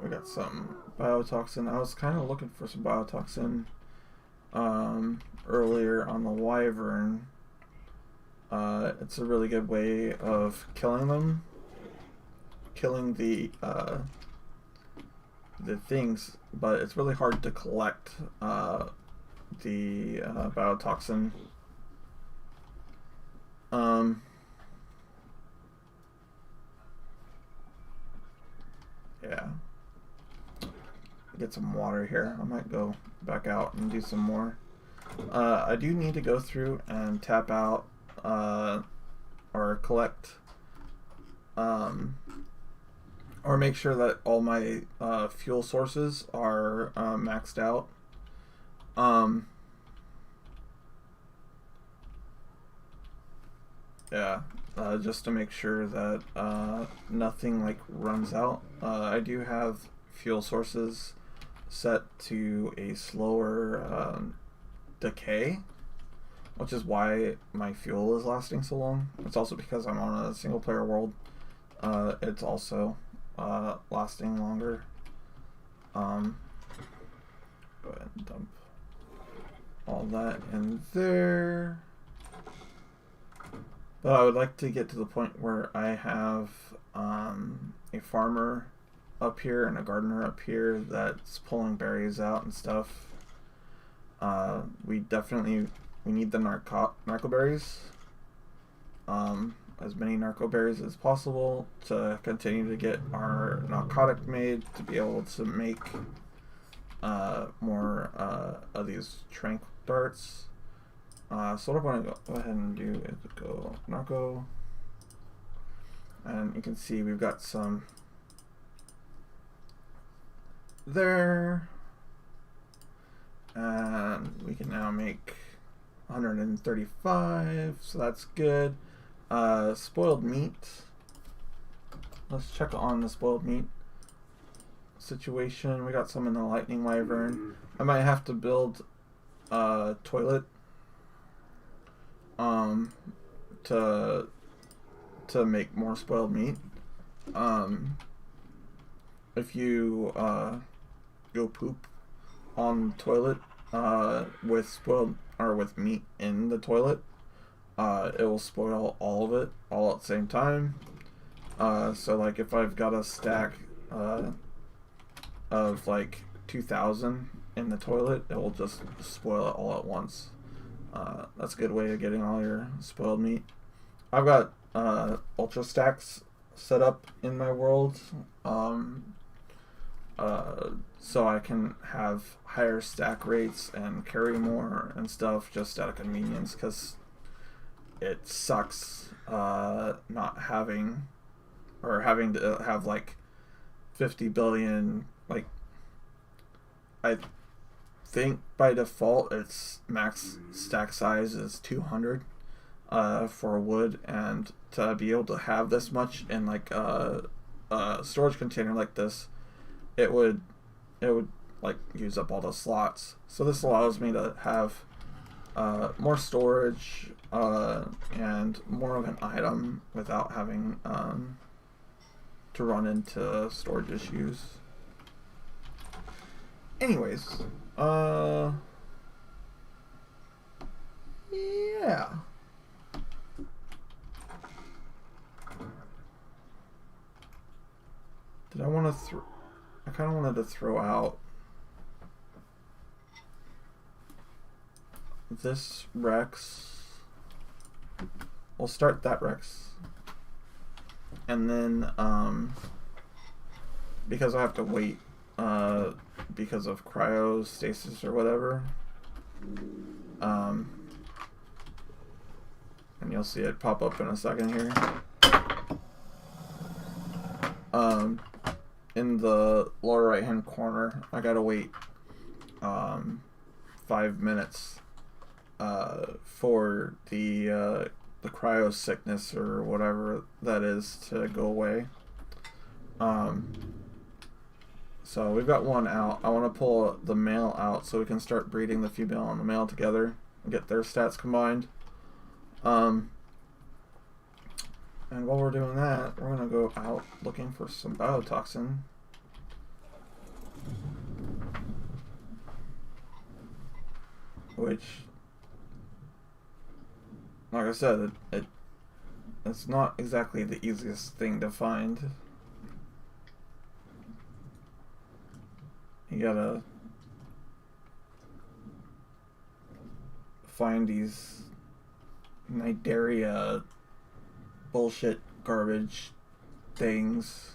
We got some biotoxin. I was kind of looking for some biotoxin earlier on the wyvern. It's a really good way of killing them, killing the things, but it's really hard to collect the biotoxin. Yeah. Get some water here. I might go back out and do some more. I do need to go through and tap out or collect or make sure that all my fuel sources are maxed out. Yeah, just to make sure that nothing like runs out. I do have fuel sources set to a slower decay, which is why my fuel is lasting so long. It's also because I'm on a single player world. It's also lasting longer. Go ahead and dump all that in there. But I would like to get to the point where I have a farmer up here and a gardener up here that's pulling berries out and stuff. We need the narco berries. As many narco berries as possible to continue to get our narcotic made to be able to make more of these trank darts. So what I'm going to go ahead and do is go narco, and you can see we've got some there, and we can now make 135, so that's good. Spoiled meat. Let's check on the spoiled meat situation. We got some in the lightning wyvern. I might have to build a toilet to make more spoiled meat. If you go poop on the toilet with spoiled or with meat in the toilet, it will spoil all of it all at the same time. So like if I've got a stack of like 2,000 in the toilet, it will just spoil it all at once. That's a good way of getting all your spoiled meat. I've got ultra stacks set up in my world, so I can have higher stack rates and carry more and stuff just out of convenience, because it sucks not having, or having to have like 50 billion, like, I think by default its max stack size is 200 for wood, and to be able to have this much in like a storage container like this, it would like use up all the slots. So this allows me to have more storage and more of an item without having to run into storage issues. Anyways, yeah. Did I want to I kind of wanted to throw out this Rex. We'll start that Rex. And then, because I have to wait, because of cryostasis or whatever, and you'll see it pop up in a second here. In the lower right hand corner, I gotta wait 5 minutes for the cryo sickness or whatever that is to go away. So we've got one out. I want to pull the male out so we can start breeding the female and the male together and get their stats combined. And while we're doing that, we're going to go out looking for some biotoxin. Which, like I said, it's not exactly the easiest thing to find. You gotta find these Nidaria bullshit garbage things.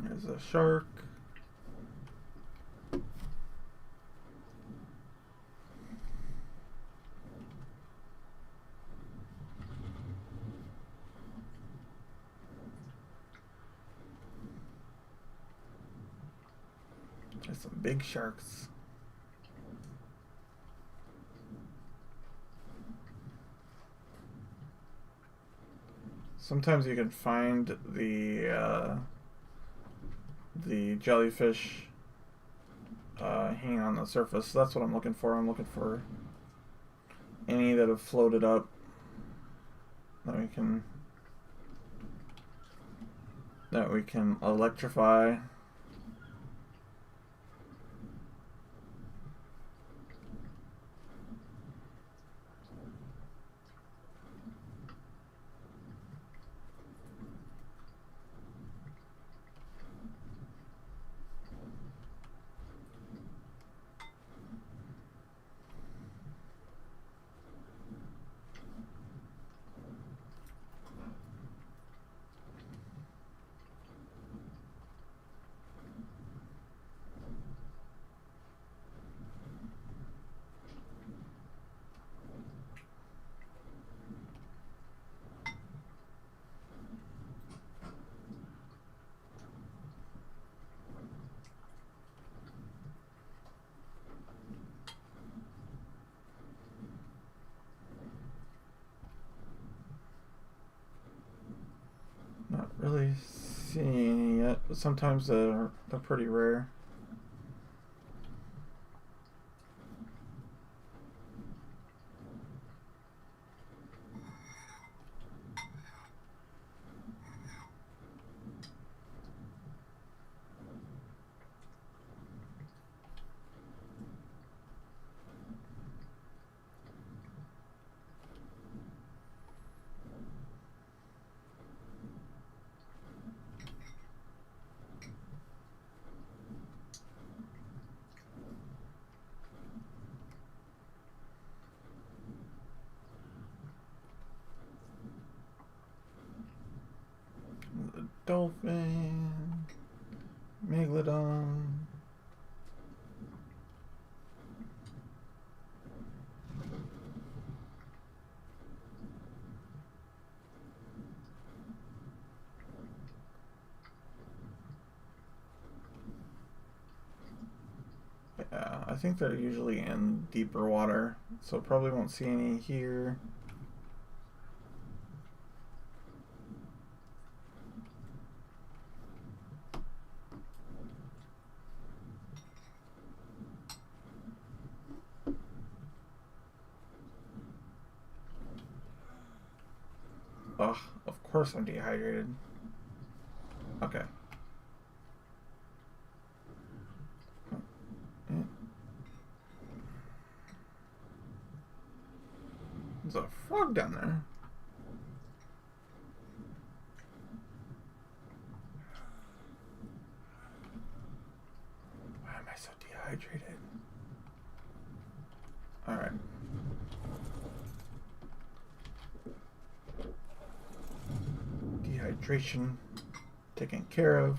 There's a shark. There's some big sharks. Sometimes you can find the jellyfish hanging on the surface. That's what I'm looking for. I'm looking for any that have floated up that we can electrify. Not really seeing any yet, but sometimes they're pretty rare. Dolphin. Megalodon. Yeah, I think they're usually in deeper water, so probably won't see any here. Ugh, of course I'm dehydrated. Okay. There's a frog down there. Why am I so dehydrated? Alright. Dehydration taken care of.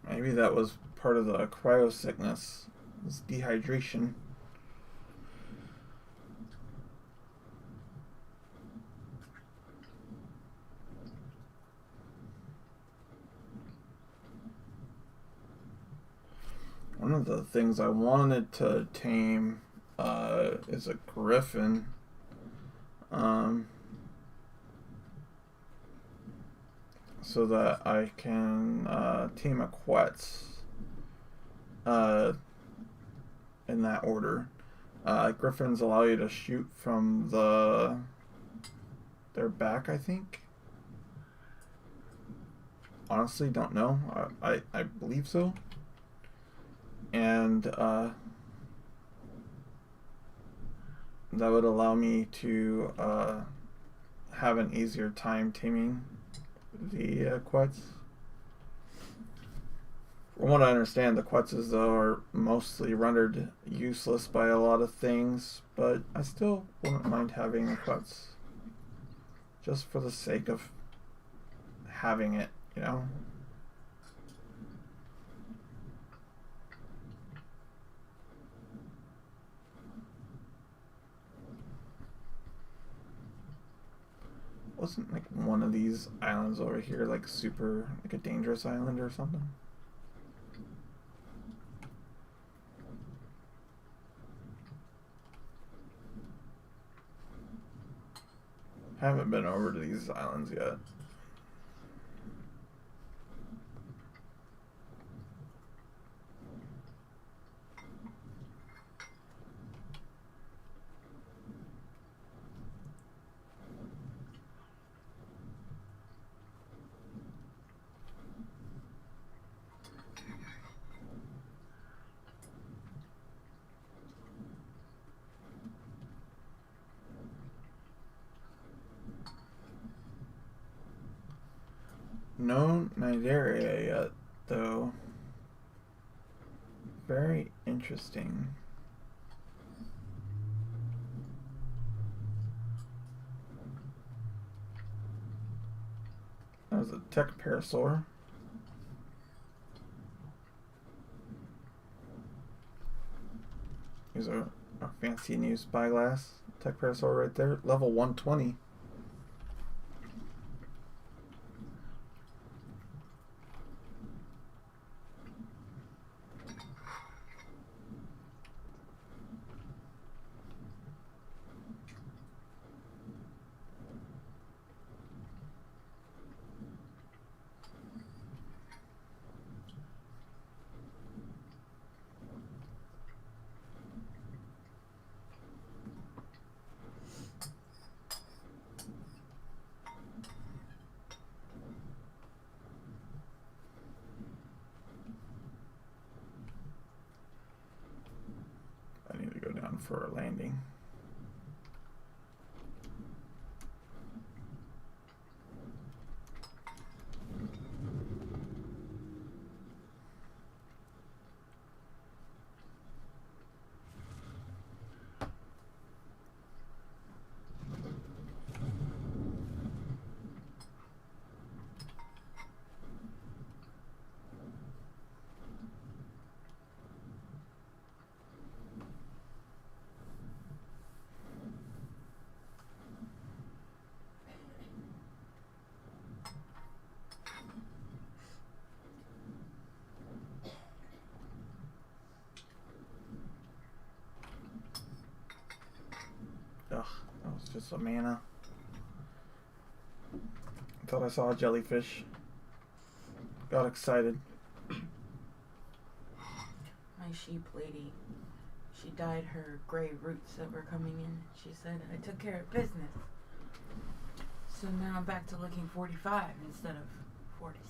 Maybe that was part of the cryo sickness. This dehydration. One of the things I wanted to tame is a griffin. So that I can tame a quetz in that order. Griffins allow you to shoot from their back, I think. Honestly, don't know. I believe so. And that would allow me to have an easier time taming the quetz. From what I understand, the quetzes though are mostly rendered useless by a lot of things, but I still wouldn't mind having a quetz just for the sake of having it, you know? Wasn't like one of these islands over here like super, like a dangerous island or something? Haven't been over to these islands yet. No Nigeria yet, though. Very interesting. That was a tech parasaur. Here's a fancy new spyglass. Tech parasaur right there. Level 120. I need to go down for a landing. a mana. Thought I saw a jellyfish. Got excited. My sheep lady, she dyed her gray roots that were coming in. She said, I took care of business. So now I'm back to looking 45 instead of 46.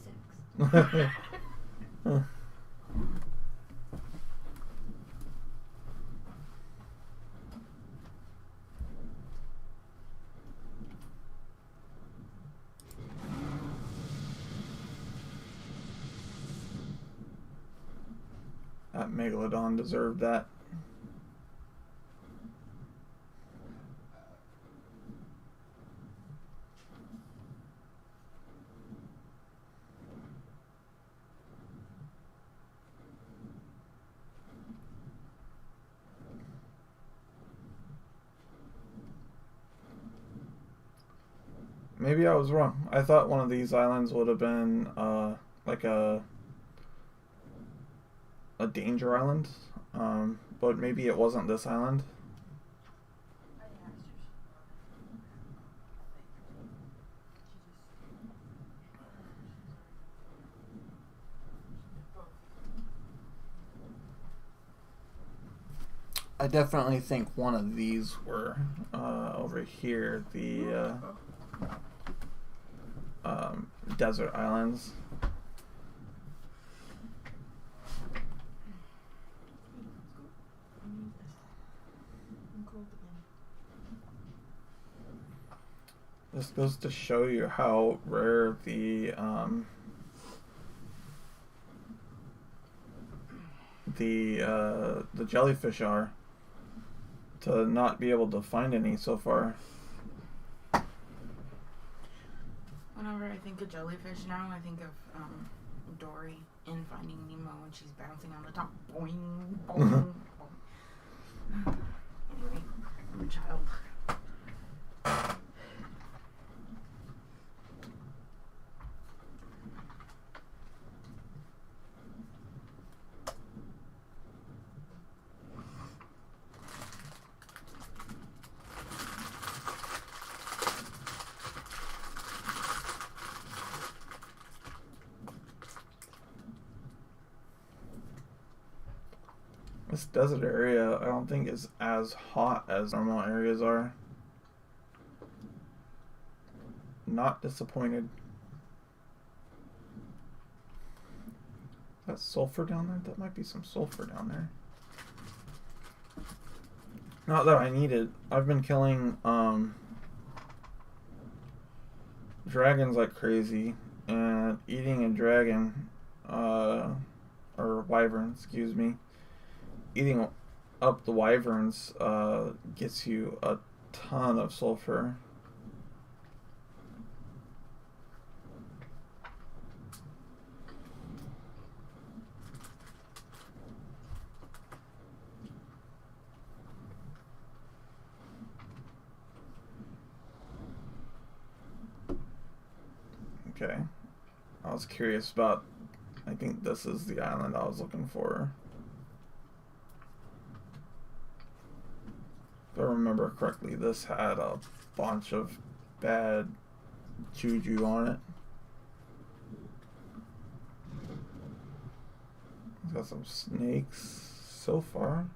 That Megalodon deserved that. Maybe I was wrong. I thought one of these islands would have been like a danger island, but maybe it wasn't this island. I definitely think one of these were over here, the desert islands. This goes to show you how rare the jellyfish are, to not be able to find any so far. Whenever I think of jellyfish now, I think of Dory in Finding Nemo when she's bouncing on the top. Boing, boing, boing. Anyway, I'm a child. This desert area, I don't think is as hot as normal areas are. Not disappointed. Is that sulfur down there? That might be some sulfur down there. Not that I need it. I've been killing dragons like crazy, and eating a dragon, or wyvern, excuse me. Eating up the wyverns gets you a ton of sulfur. Okay. I was curious about, I think this is the island I was looking for. If I remember correctly, this had a bunch of bad juju on it. It's got some snakes so far.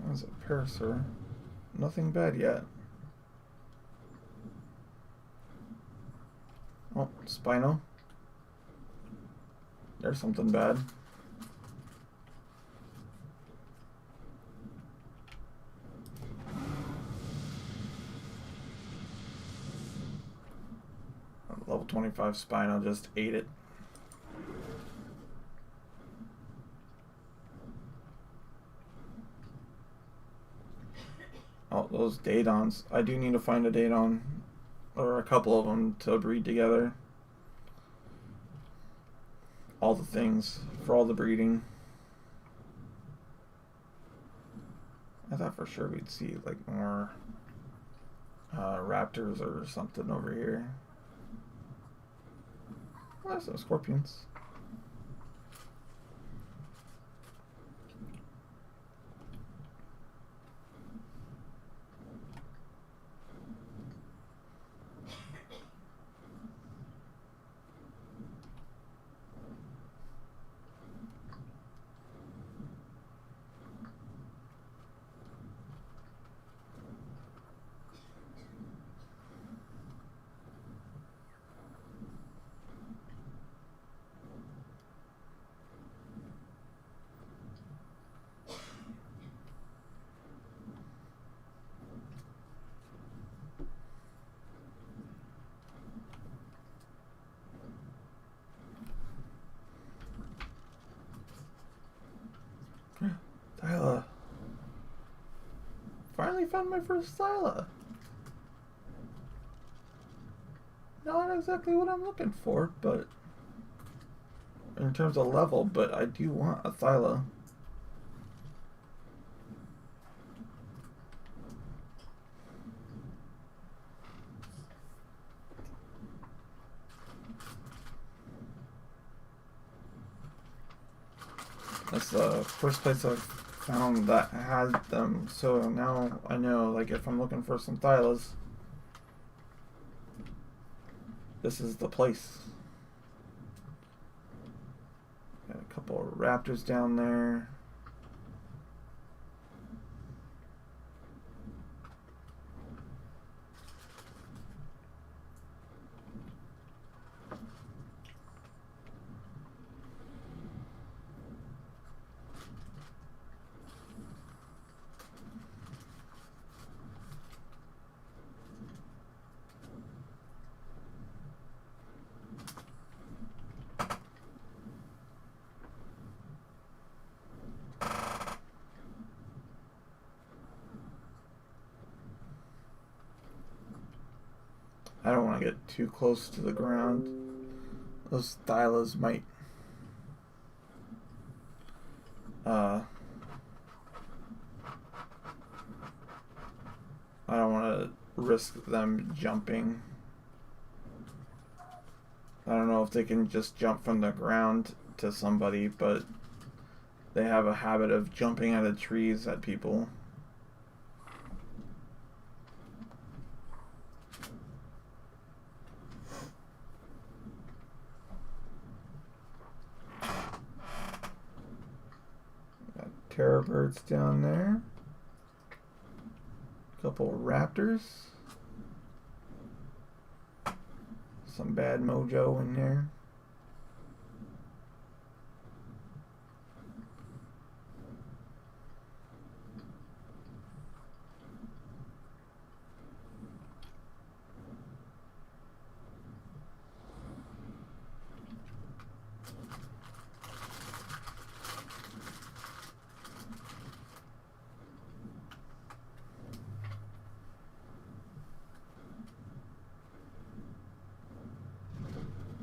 That's a parasaur. Nothing bad yet. Oh, Spino. There's something bad. Level 25 Spino just ate it. Oh, those Dadons. I do need to find a Dadon, or a couple of them, to breed together. All the things for all the breeding. I thought for sure we'd see like more raptors or something over here. Oh, there's some scorpions. Thyla. Finally found my first Thyla. Not exactly what I'm looking for, but in terms of level, but I do want a Thyla. That's the first place I've found that had them, so now I know, like, if I'm looking for some Thylas, this is the place. Got a couple of raptors down there. I don't want to get too close to the ground. Those Thylas might I don't want to risk them jumping. I don't know if they can just jump from the ground to somebody, but they have a habit of jumping out of trees at people. Got terror birds down there. Couple of raptors. Some bad mojo in there.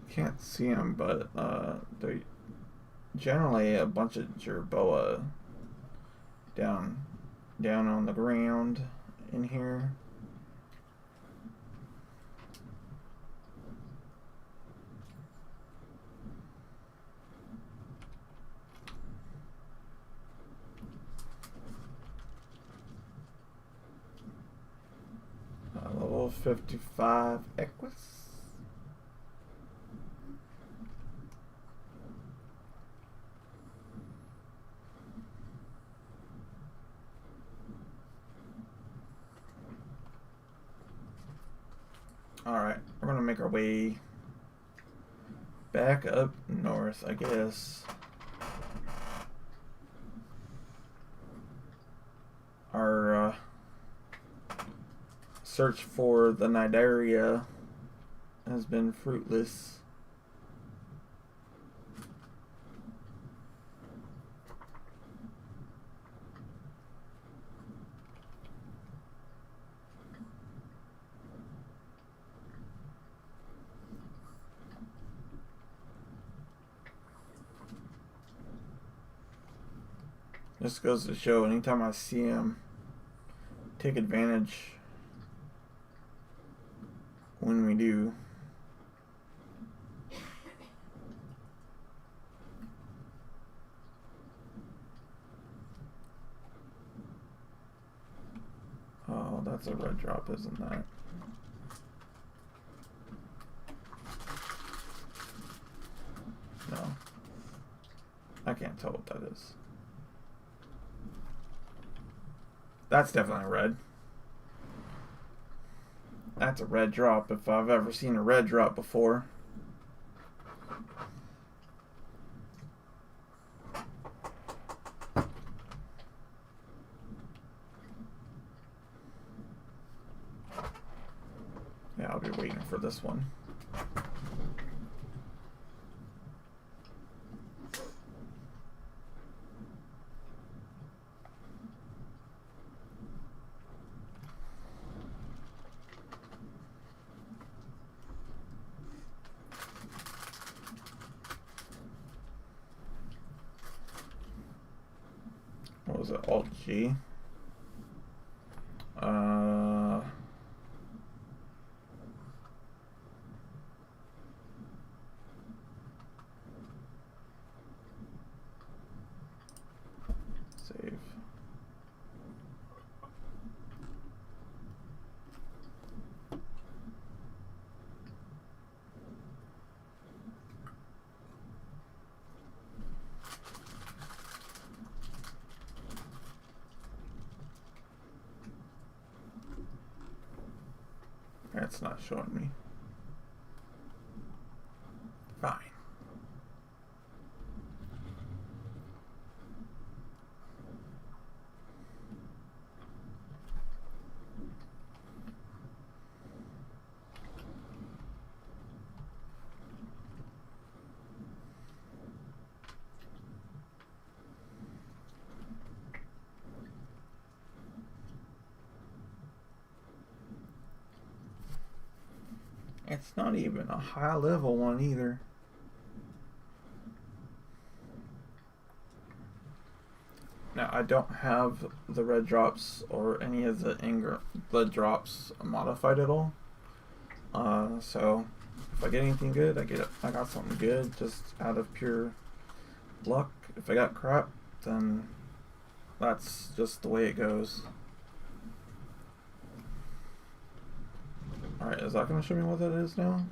Can't see them, but they're generally a bunch of jerboa down on the ground in here. Level 55 Equus. Alright, we're gonna make our way back up north, I guess. Our search for the Nidaria has been fruitless. This goes to show anytime I see him, take advantage when we do. Oh, that's a red drop, isn't that? No. I can't tell what that is. That's definitely red. That's a red drop if I've ever seen a red drop before. Yeah, I'll be waiting for this one. What was it? Alt G. Save. That's not showing me. Fine. It's not even a high level one either. Now, I don't have the red drops or any of the ENG drops modified at all. So if I get anything good, I got something good just out of pure luck. If I got crap, then that's just the way it goes. Alright, is that going to show me what that is now?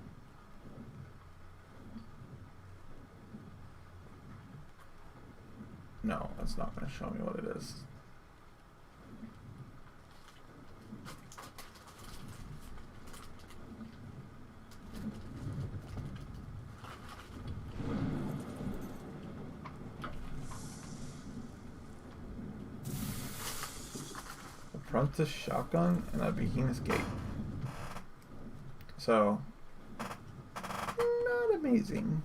No, that's not going to show me what it is. Apprentice shotgun and a behemoth gate. So, not amazing.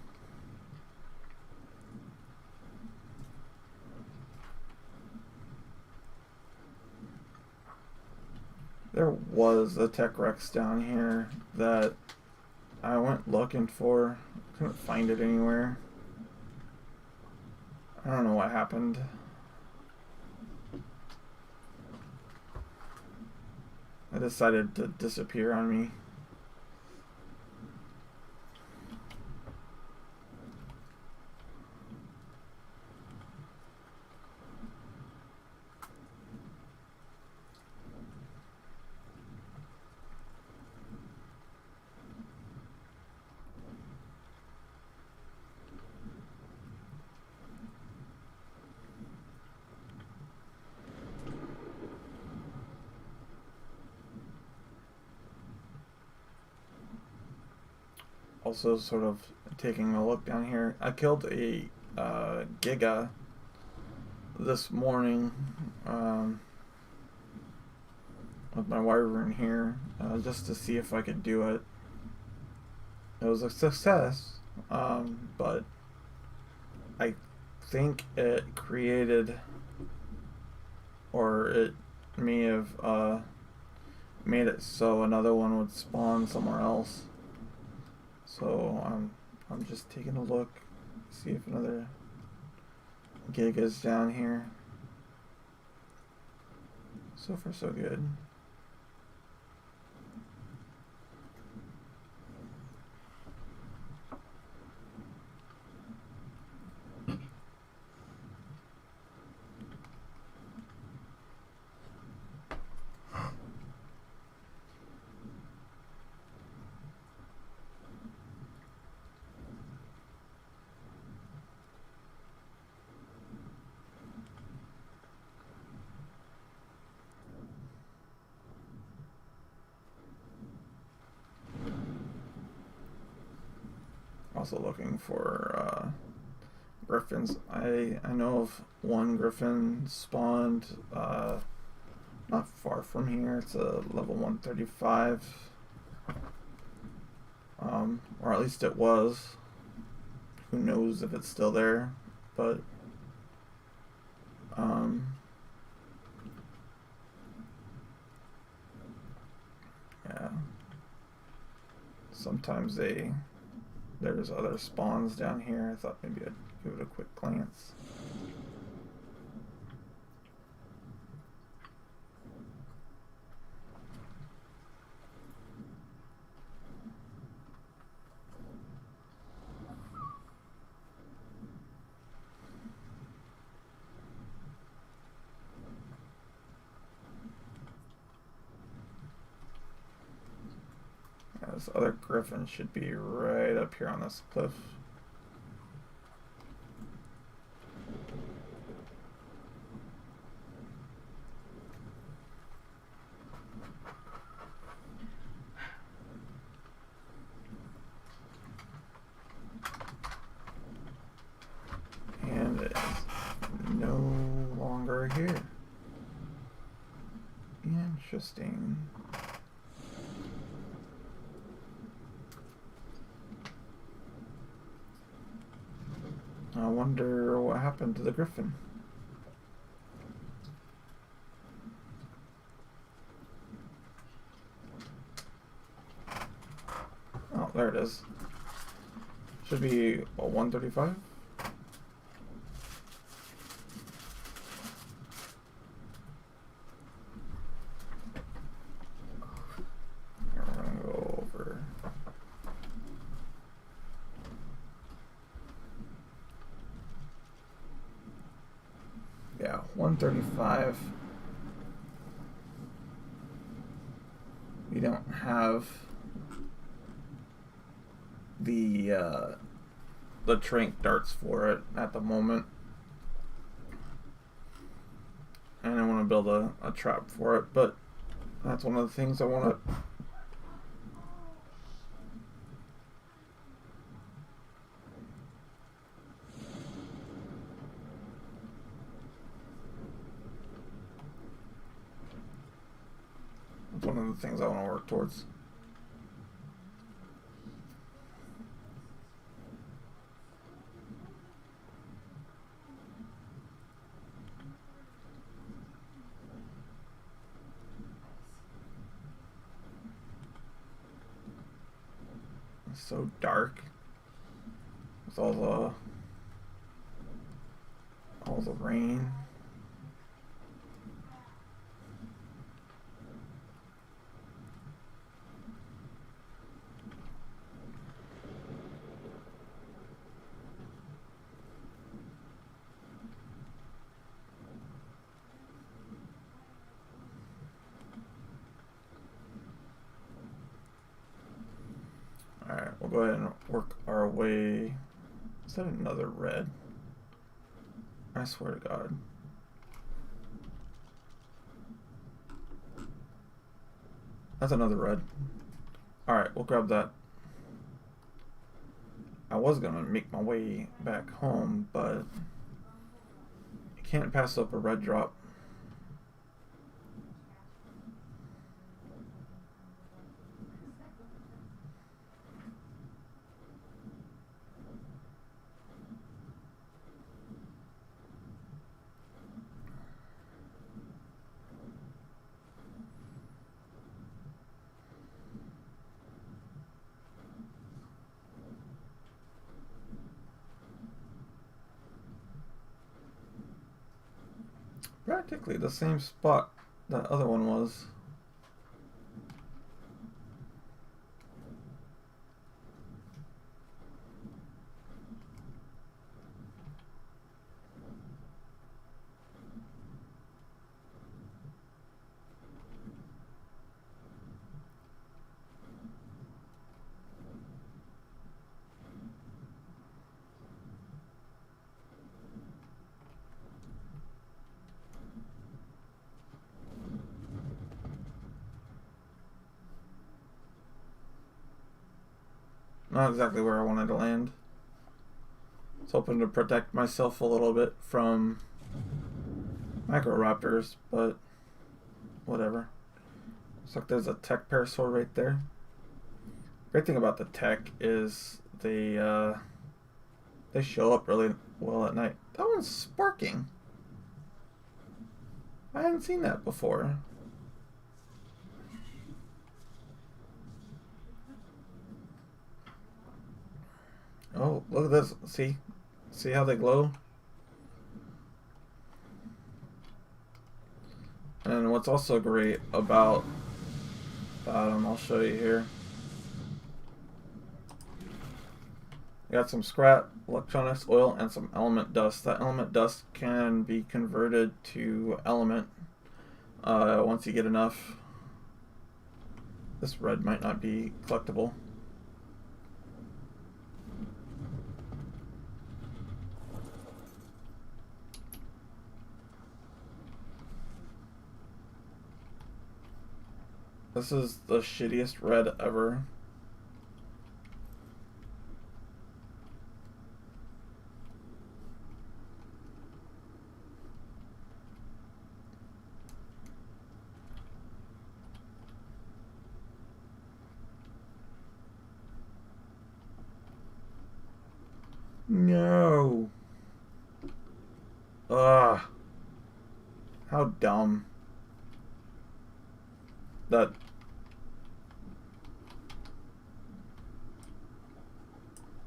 There was a Tech Rex down here that I went looking for. Couldn't find it anywhere. I don't know what happened. It decided to disappear on me. Also, sort of taking a look down here, I killed a Giga this morning with my Wyvern here, just to see if I could do it. It was a success, but I think it created, or it may have made it so another one would spawn somewhere else. So I'm just taking a look, see if another gig is down here. So far, so good. Also looking for griffins. I know of one griffin spawned not far from here. It's a level 135, or at least it was. Who knows if it's still there? But yeah. Sometimes there's other spawns down here. I thought maybe I'd give it a quick glance. This other griffin should be right up here on this cliff. And it is no longer here. Interesting. I wonder what happened to the griffin. Oh, there it is. Should be a 135. We're gonna go over. Yeah, 135. We don't have the trank darts for it at the moment, and I want to build a trap for it, but that's one of the things I want to work towards. It's so dark with all the rain. Alright, we'll go ahead and work our way. Is that another red? I swear to God. That's another red. Alright, we'll grab that. I was gonna make my way back home, but you can't pass up a red drop. Practically the same spot that other one was. Not exactly where I wanted to land. I was hoping to protect myself a little bit from microraptors, but whatever. Looks like there's a tech parasaur right there. Great thing about the tech is they show up really well at night. That one's sparking. I hadn't seen that before. Oh, look at this. See how they glow? And what's also great about them, I'll show you here. You got some scrap, electronics, oil, and some element dust. That element dust can be converted to element once you get enough. This red might not be collectible. This is the shittiest red ever. No. Ugh. How dumb. That.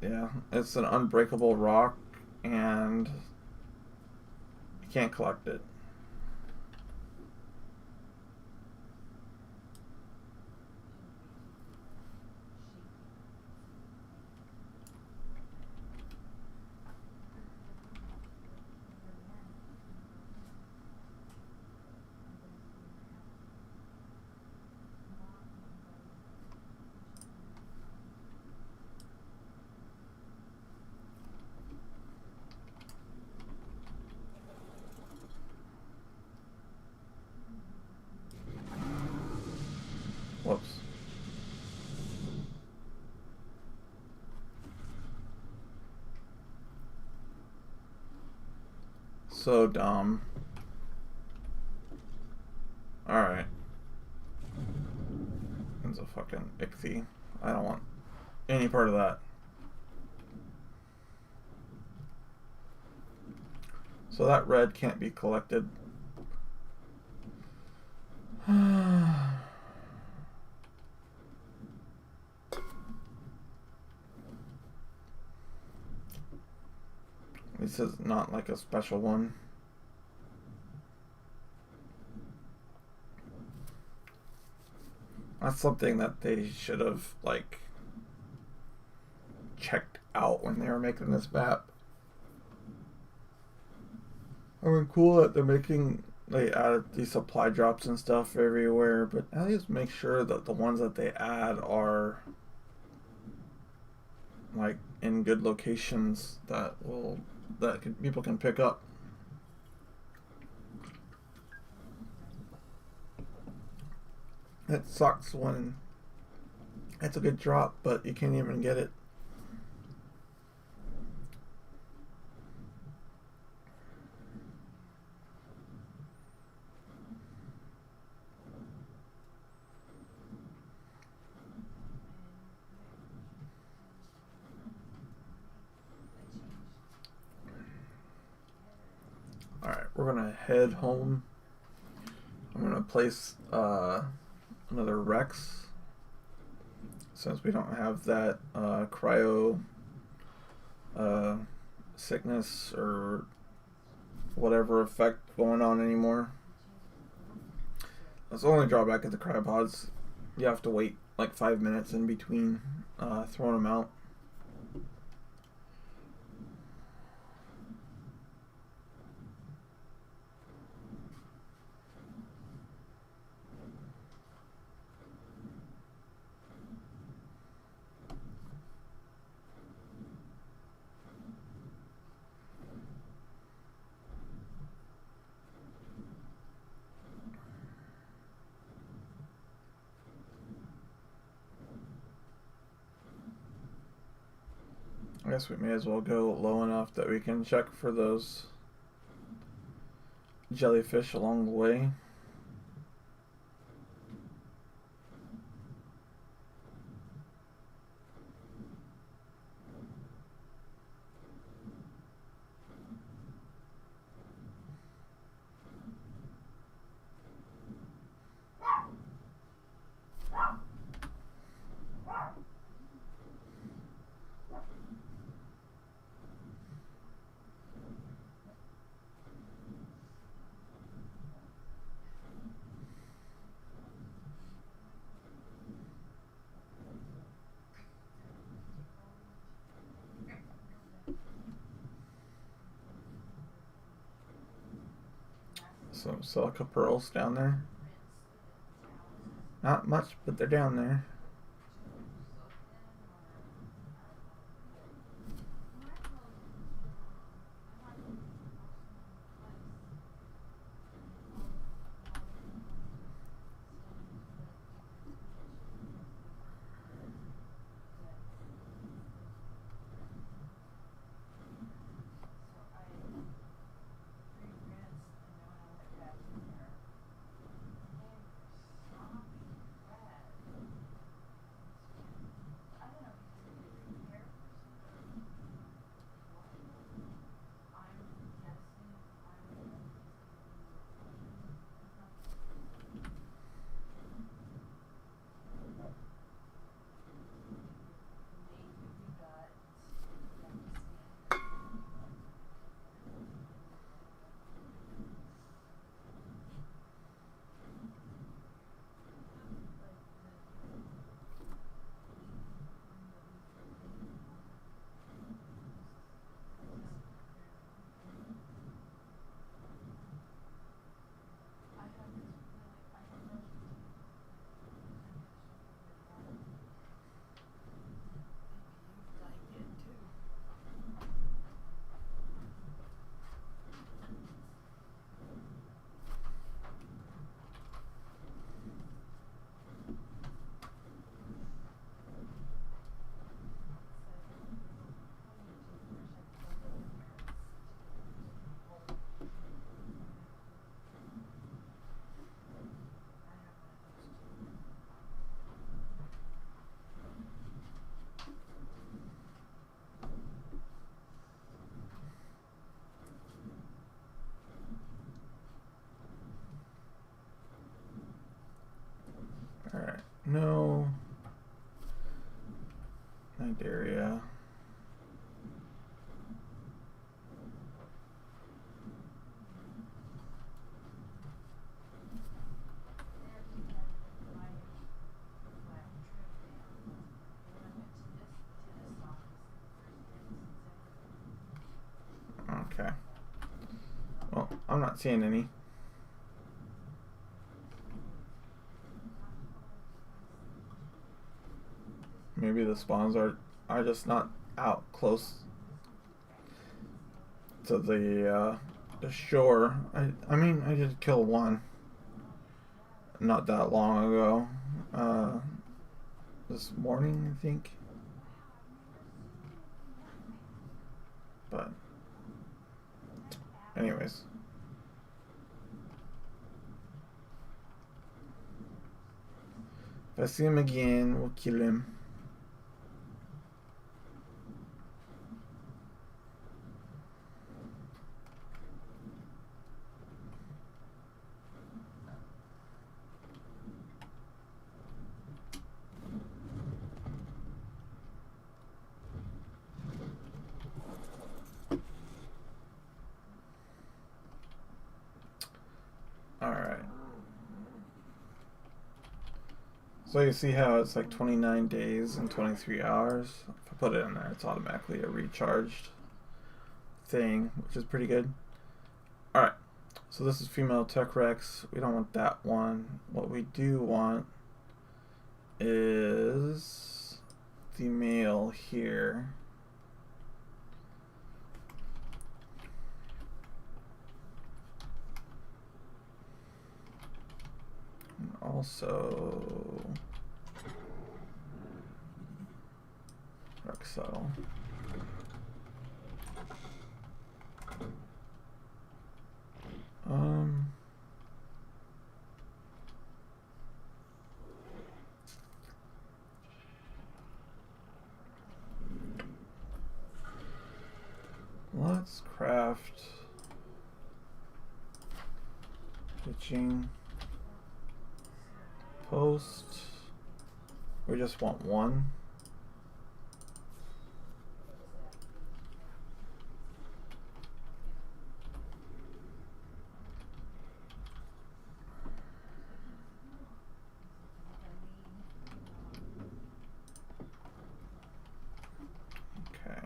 Yeah, it's an unbreakable rock and you can't collect it. Whoops. So dumb. Alright. It's a fucking ichthy. I don't want any part of that. So that red can't be collected. This is not like a special one. That's something that they should have, like, checked out when they were making this map. I mean, cool that they added these supply drops and stuff everywhere, but at least make sure that the ones that they add are, like, in good locations people can pick up. It sucks when it's a good drop, but you can't even get it. Alright, we're gonna head home. I'm gonna place another Rex since we don't have that cryo sickness or whatever effect going on anymore. That's the only drawback of the cryopods. You have to wait like 5 minutes in between throwing them out. I guess we may as well go low enough that we can check for those jellyfish along the way. Some silica pearls down there. Not much, but they're down there. Alright, no. Nigeria. Okay. Well, I'm not seeing any. Maybe the spawns are just not out close to the shore. I mean, I did kill one not that long ago. This morning, I think. But anyways. If I see him again, we'll kill him. Alright. So you see how it's like 29 days and 23 hours? If I put it in there, it's automatically a recharged thing, which is pretty good. Alright, so this is female Tech Rex. We don't want that one. What we do want is the male here. And also Rexel. Let's craft pitching post. We just want one. Okay.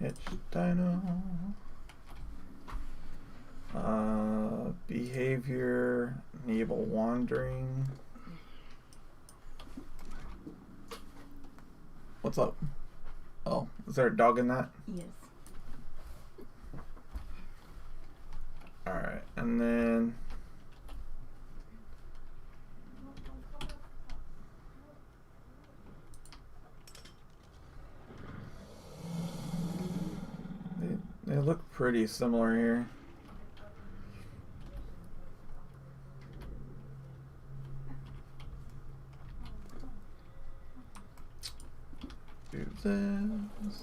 Hitch Dino. Behavior, enable wandering. What's up? Oh, is there a dog in that? Yes. Alright, and then they look pretty similar here. Do this.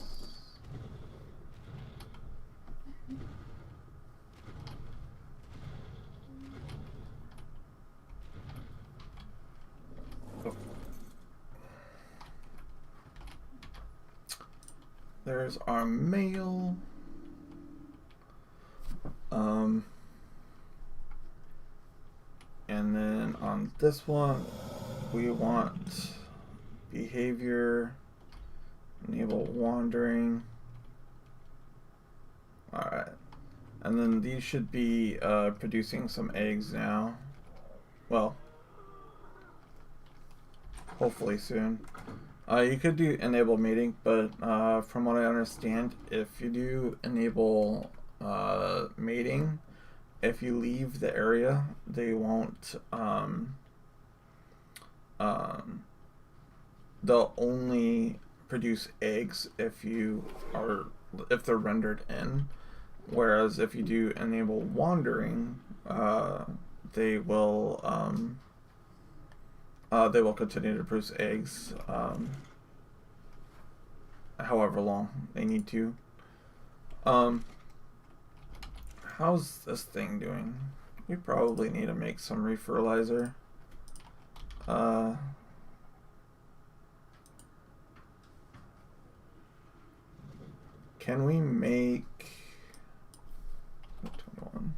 Oh. There's our mail. And then on this one, we want behavior, enable wandering. Alright. And then these should be producing some eggs now. Well, hopefully soon. You could do enable mating, but from what I understand, if you do enable mating, if you leave the area, they won't. They'll only produce eggs if they're rendered in. Whereas if you do enable wandering, they will continue to produce eggs, however long they need to. How's this thing doing? We probably need to make some refertilizer. Can we make 21?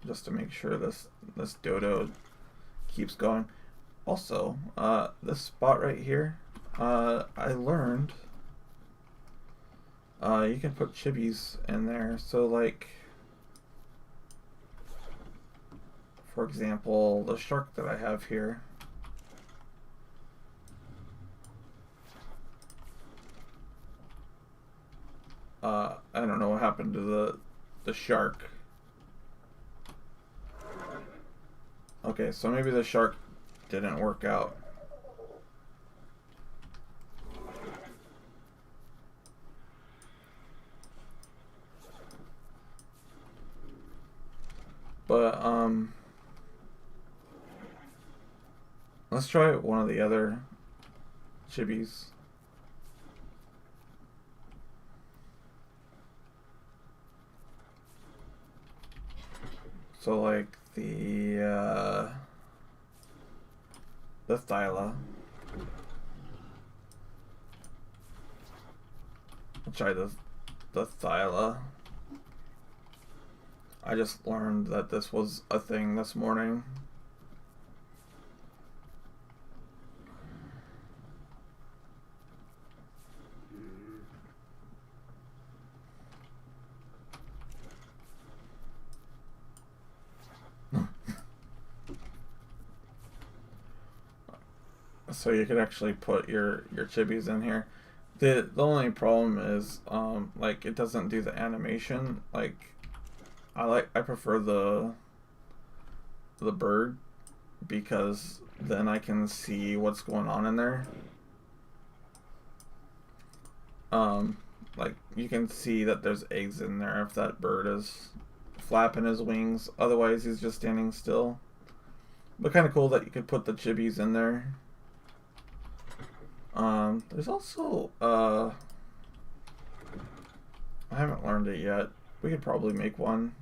Just to make sure this dodo keeps going. Also, this spot right here, I learned you can put chibis in there. So like, for example, the shark that I have here, I don't know what happened to the shark. Okay, so maybe the shark didn't work out. But Let's try one of the other chibis. So like the Thyla. I'll try the Thyla. I just learned that this was a thing this morning. So you could actually put your chibis in here. The only problem is like it doesn't do the animation. Like I prefer the bird because then I can see what's going on in there. Like you can see that there's eggs in there if that bird is flapping his wings. Otherwise he's just standing still. But kind of cool that you could put the chibis in there. There's also, I haven't learned it yet. We could probably make one.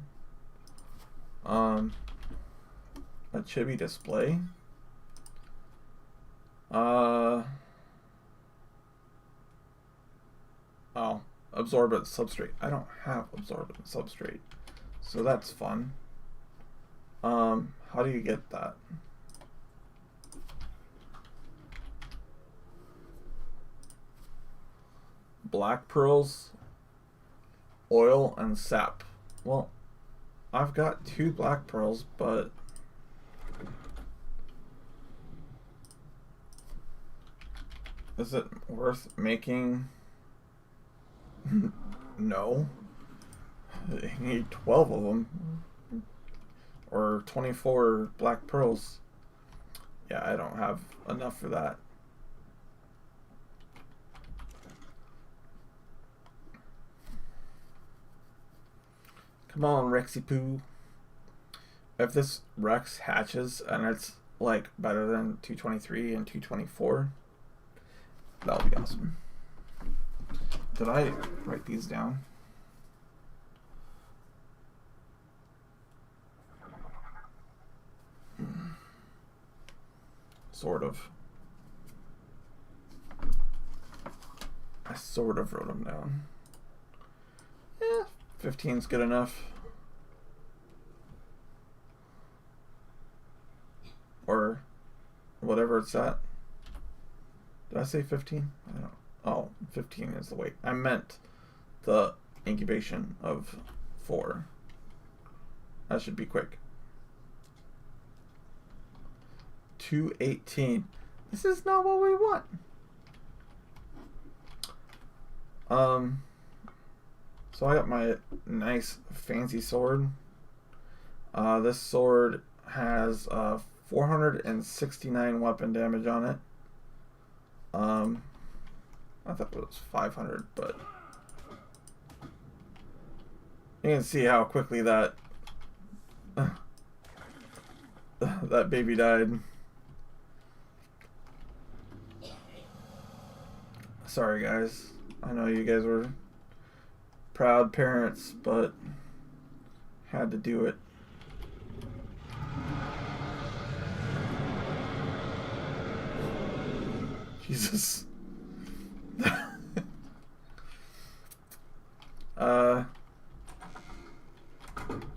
A chibi display. Oh, absorbent substrate. I don't have absorbent substrate, so that's fun. How do you get that? Black pearls, oil, and sap. Well, I've got 2 black pearls, but is it worth making? No. You need 12 of them. Or 24 black pearls. Yeah, I don't have enough for that. Come on, Rexy Poo. If this Rex hatches and it's like better than 223 and 224, that'll be awesome. Did I write these down? Sort of. I sort of wrote them down. Yeah. 15's good enough. Or whatever it's at. Did I say 15? I don't know. Oh, 15 is the weight. I meant the incubation of 4. That should be quick. 218. This is not what we want. So I got my nice fancy sword. This sword has 469 weapon damage on it. I thought it was 500, but you can see how quickly that that baby died. Sorry guys, I know you guys were proud parents, but had to do it. Jesus.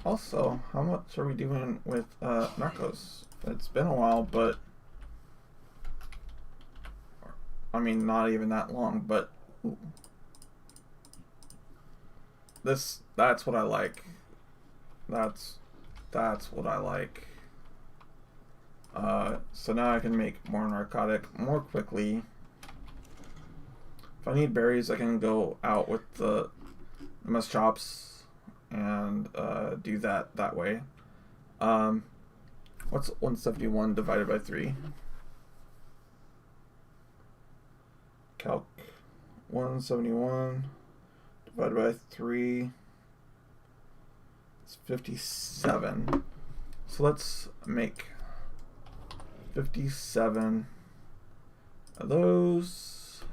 Also, how much are we doing with Narcos? It's been a while, but I mean, not even that long, but ooh. That's what I like. That's what I like. So now I can make more narcotic more quickly. If I need berries, I can go out with the MS chops and do that way. What's 171 divided by 3? Calc 171 divided by 3. It's 57. So let's make 57 of those.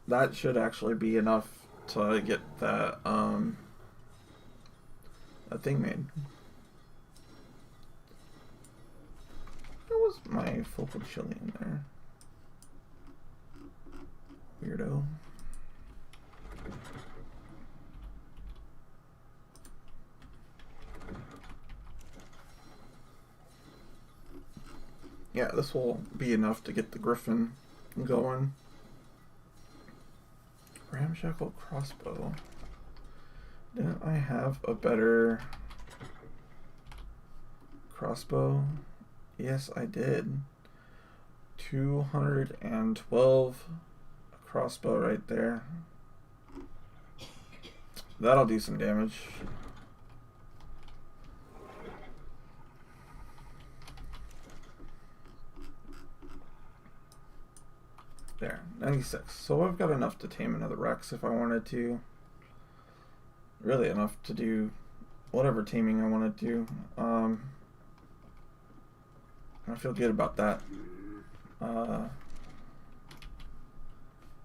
That should actually be enough to get that that thing made. Where was my focal chili in there? Weirdo. Yeah, this will be enough to get the Griffin going. Ramshackle crossbow. Didn't I have a better crossbow? Yes, I did. 212 crossbow right there. That'll do some damage. There, 96. So I've got enough to tame another Rex if I wanted to. Really enough to do whatever taming I want to do. I feel good about that.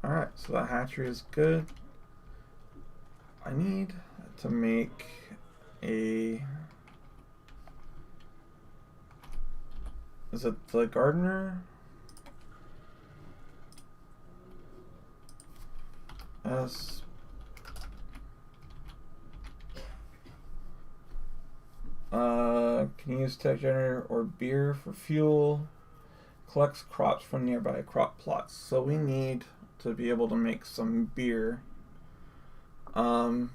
Alright, so the hatchery is good. I need to make a... Is it the gardener? S. Can use tech generator or beer for fuel. Collects crops from nearby crop plots. So we need to be able to make some beer. I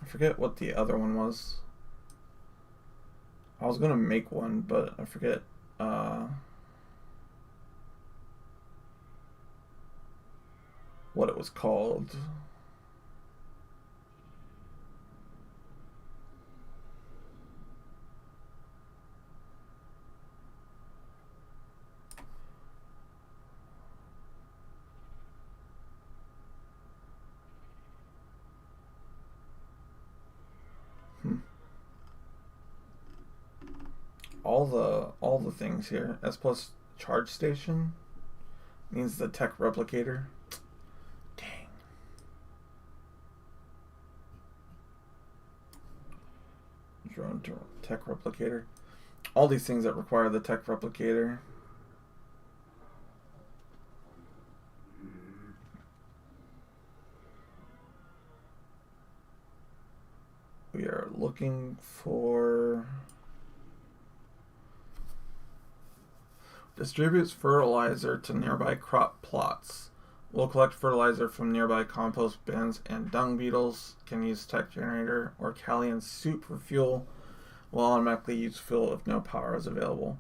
forget what the other one was. I was gonna make one, but I forget. What it was called. All the things here. S plus charge station means the tech replicator. Dang. Drone tech replicator. All these things that require the tech replicator. We are looking for... Distributes fertilizer to nearby crop plots. Will collect fertilizer from nearby compost bins and dung beetles. Can use tech generator or Callian soup for fuel. Will automatically use fuel if no power is available.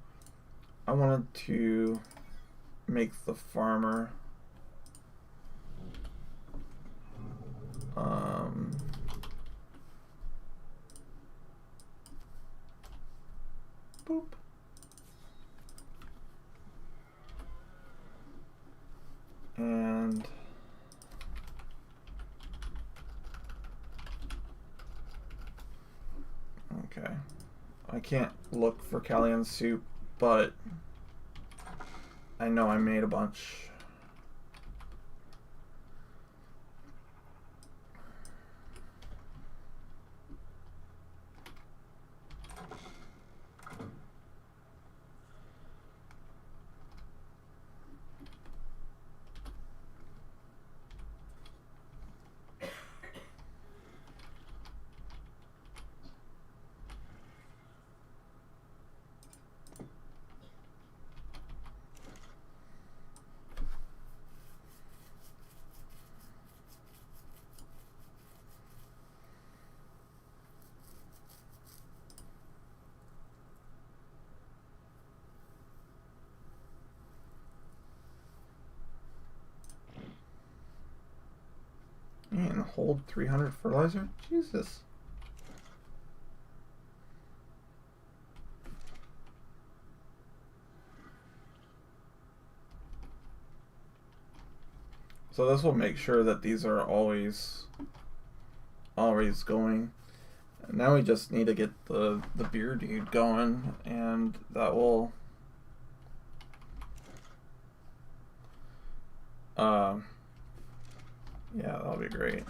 I wanted to make the farmer boop. And okay, I can't look for Callian soup, but I know I made a bunch. And hold 300 fertilizer? Jesus. So this will make sure that these are always going. And now we just need to get the beer dude going, and that will yeah, that'll be great.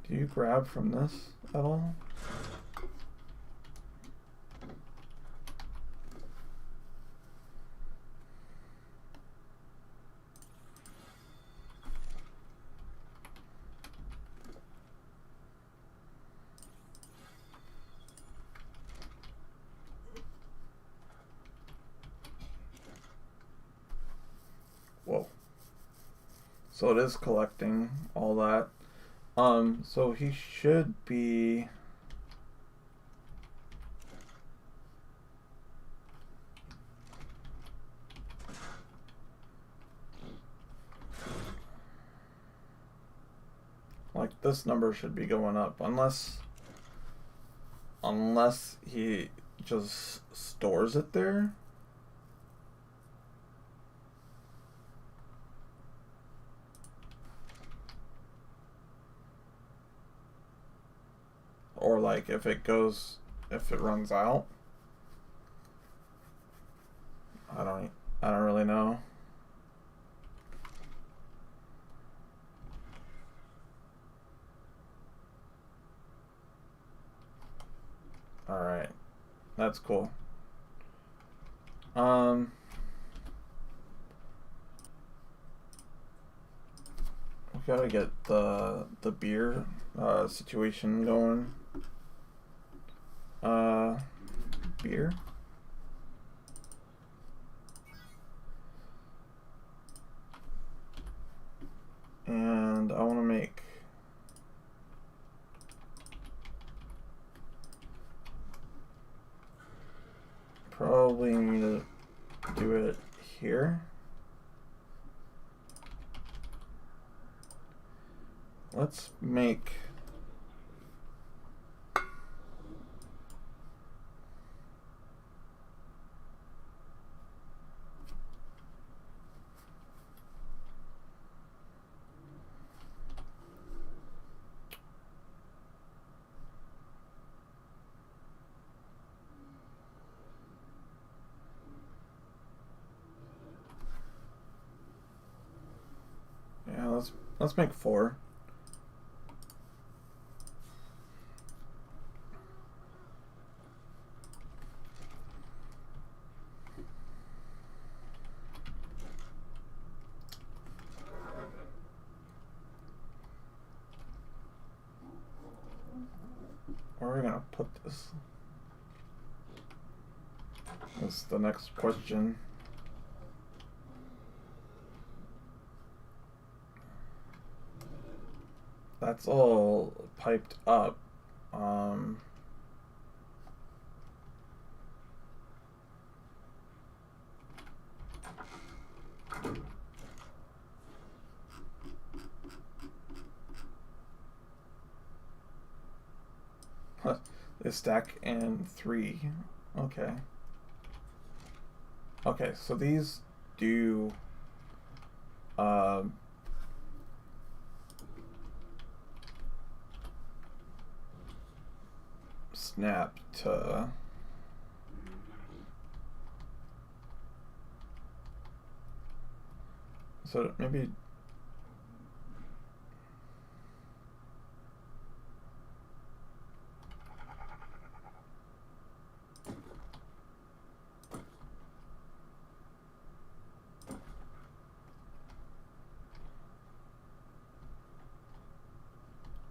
Do you grab from this at all? Whoa. So it is collecting all that. So he should be... like, this number should be going up, unless he just stores it there. Or like if it runs out. I don't really know. All right. That's cool. We gotta get the beer situation going. Beer. And I want to make probably need to do it here. Let's make let's make 4. Where are we gonna put this? That's the next question. That's all piped up. They stack in 3. Okay. Okay, so these do snap to so maybe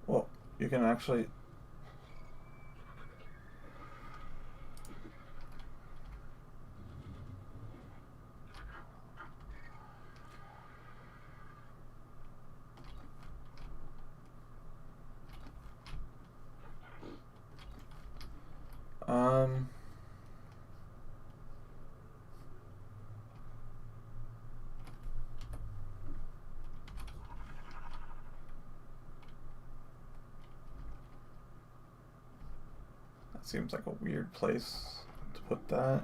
well, you can actually that seems like a weird place to put that.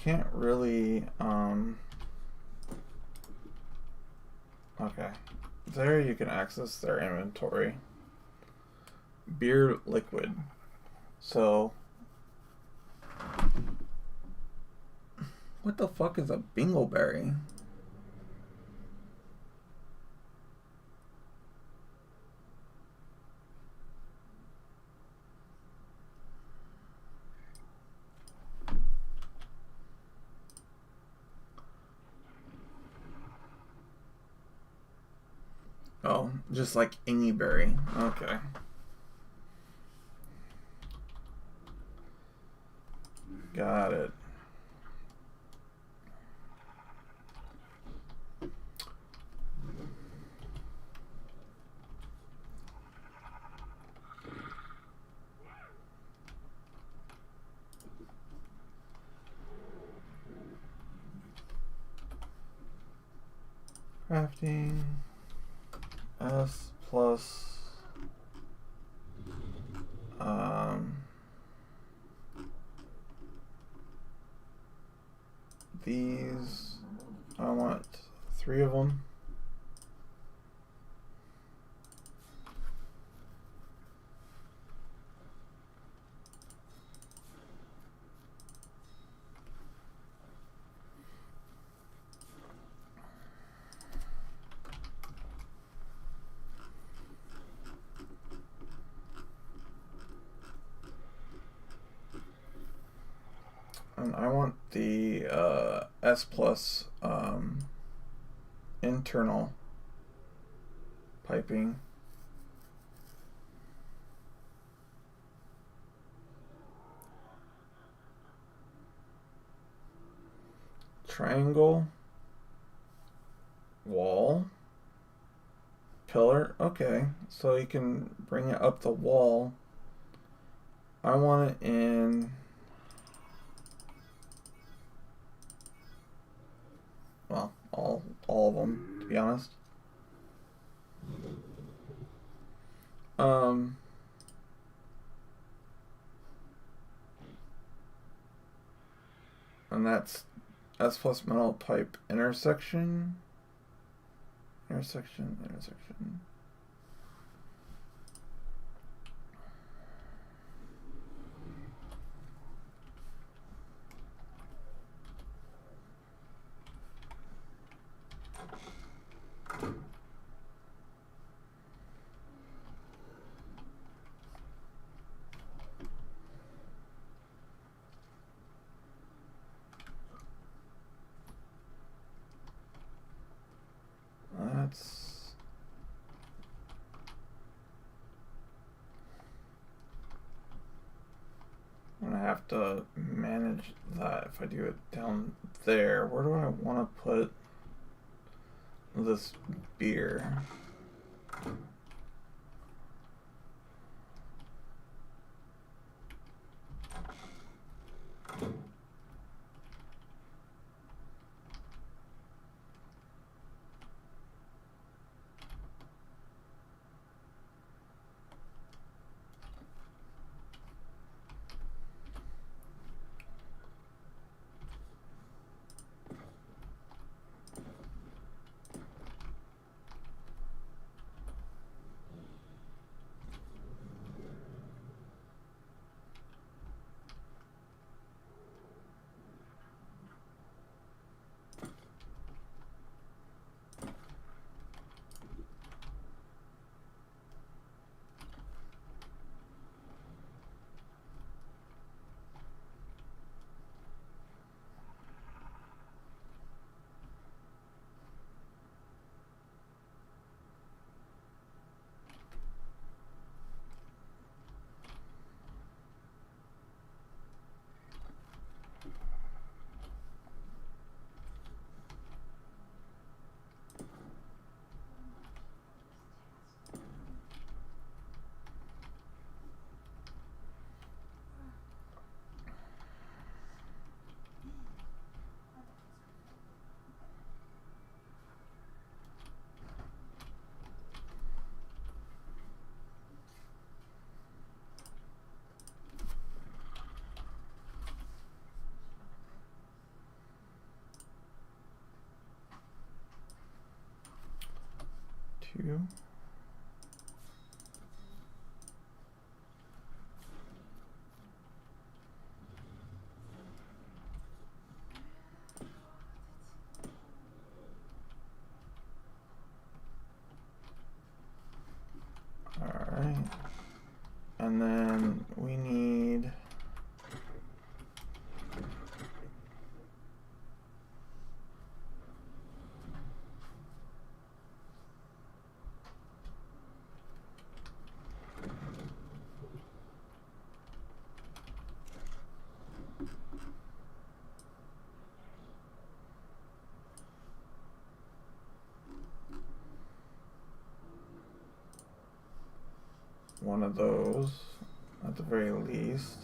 can't really, okay. There you can access their inventory. Beer liquid. So, what the fuck is a bingleberry? Oh, just like any berry. Okay. Got it. Crafting S plus these, I want 3 of them. And I want the S plus internal piping. Triangle. Wall. Pillar. Okay, so you can bring it up the wall. I want it in... well, all of them, to be honest. And that's S plus metal pipe intersection. Intersection. That's... I'm gonna have to manage that if I do it down there. Where do I want to put this beer? 2. Alright. And then we need one of those at the very least.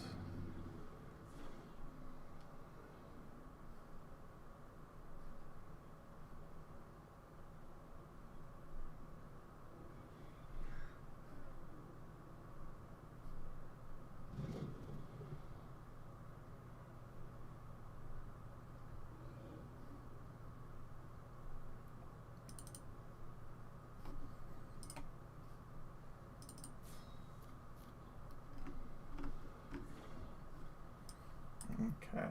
Okay.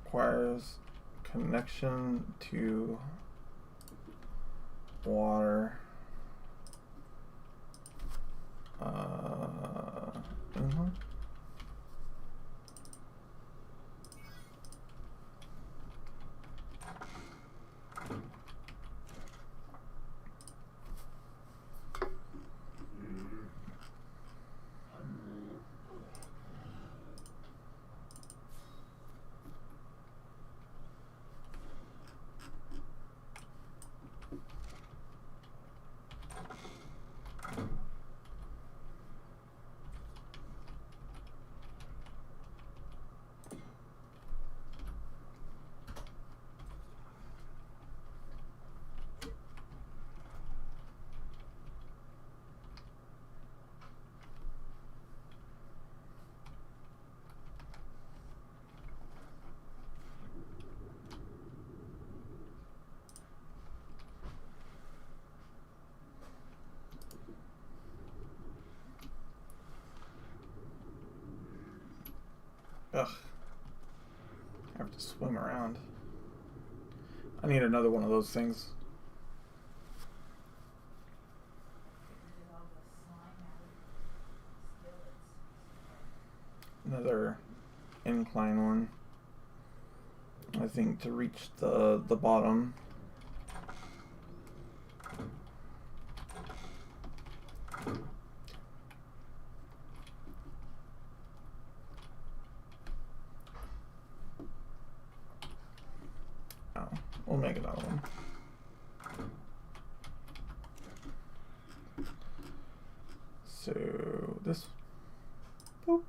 Requires connection to water. Ugh. I have to swim around. I need another one of those things. Another incline one. I think to reach the bottom. Oh, we'll make another one. So this, boop.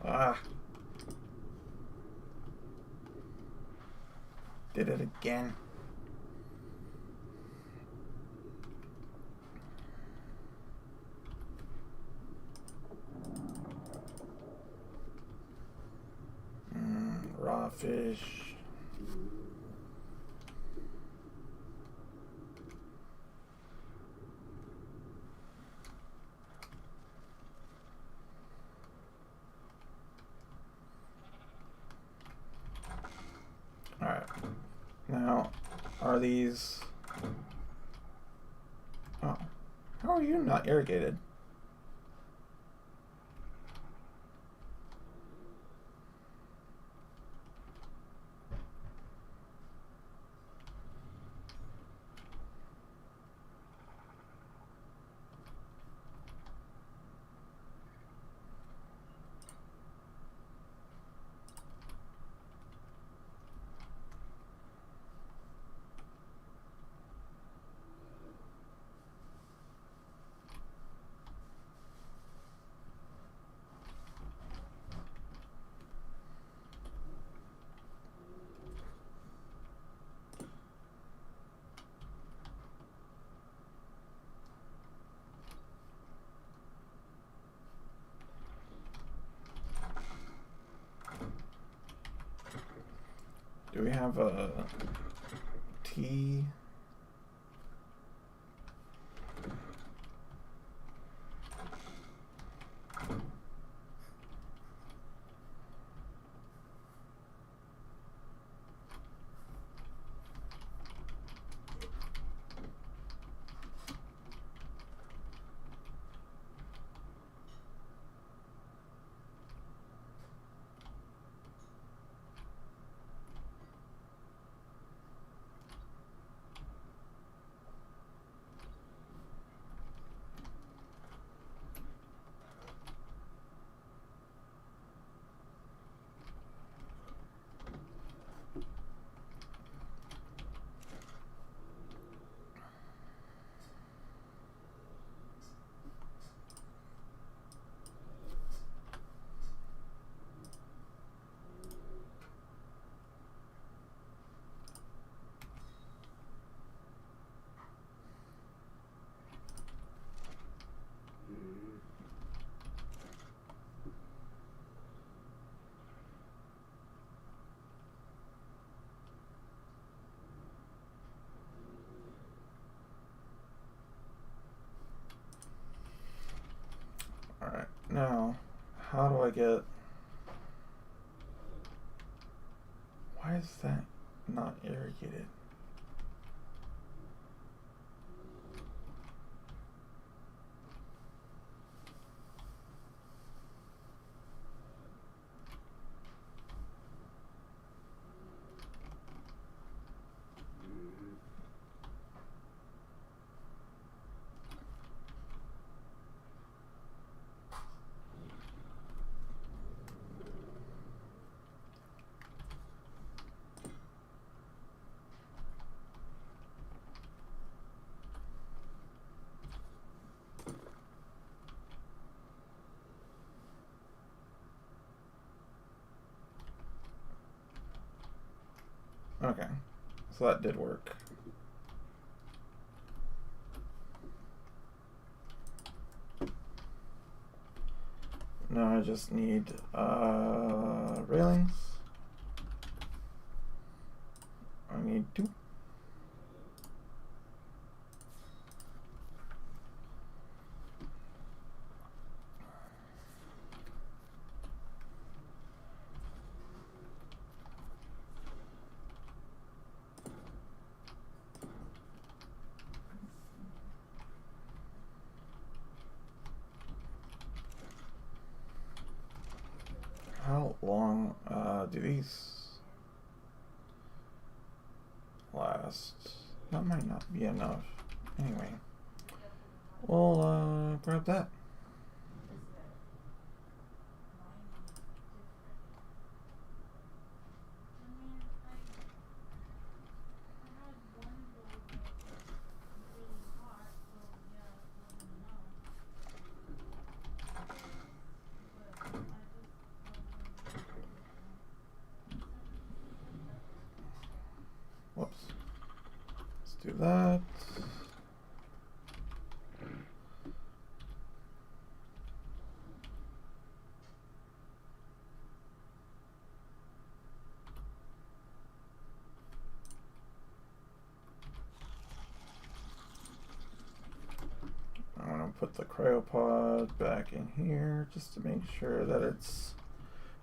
Ah. Did it again. Raw fish. Alright. Now, are these... Oh. How are you not irrigated? Do we have a T? Alright, now, how do I get... Why is that not irrigated? Okay, so that did work. Now I just need railings. I need 2. How long do these last? That might not be enough. Anyway, we'll grab that. Whoops. Let's do that. I'm going to put the cryopod back in here just to make sure that it's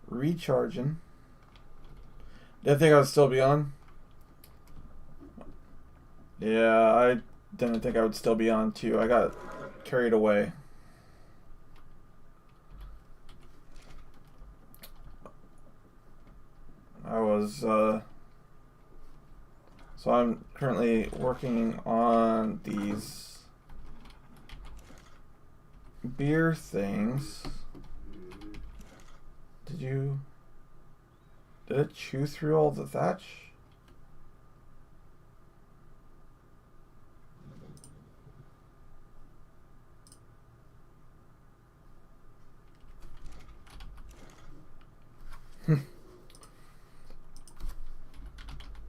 recharging. Did I think I would still be on? Yeah, I didn't think I would still be on too. I got carried away. I was, so I'm currently working on these beer things. Did it chew through all the thatch?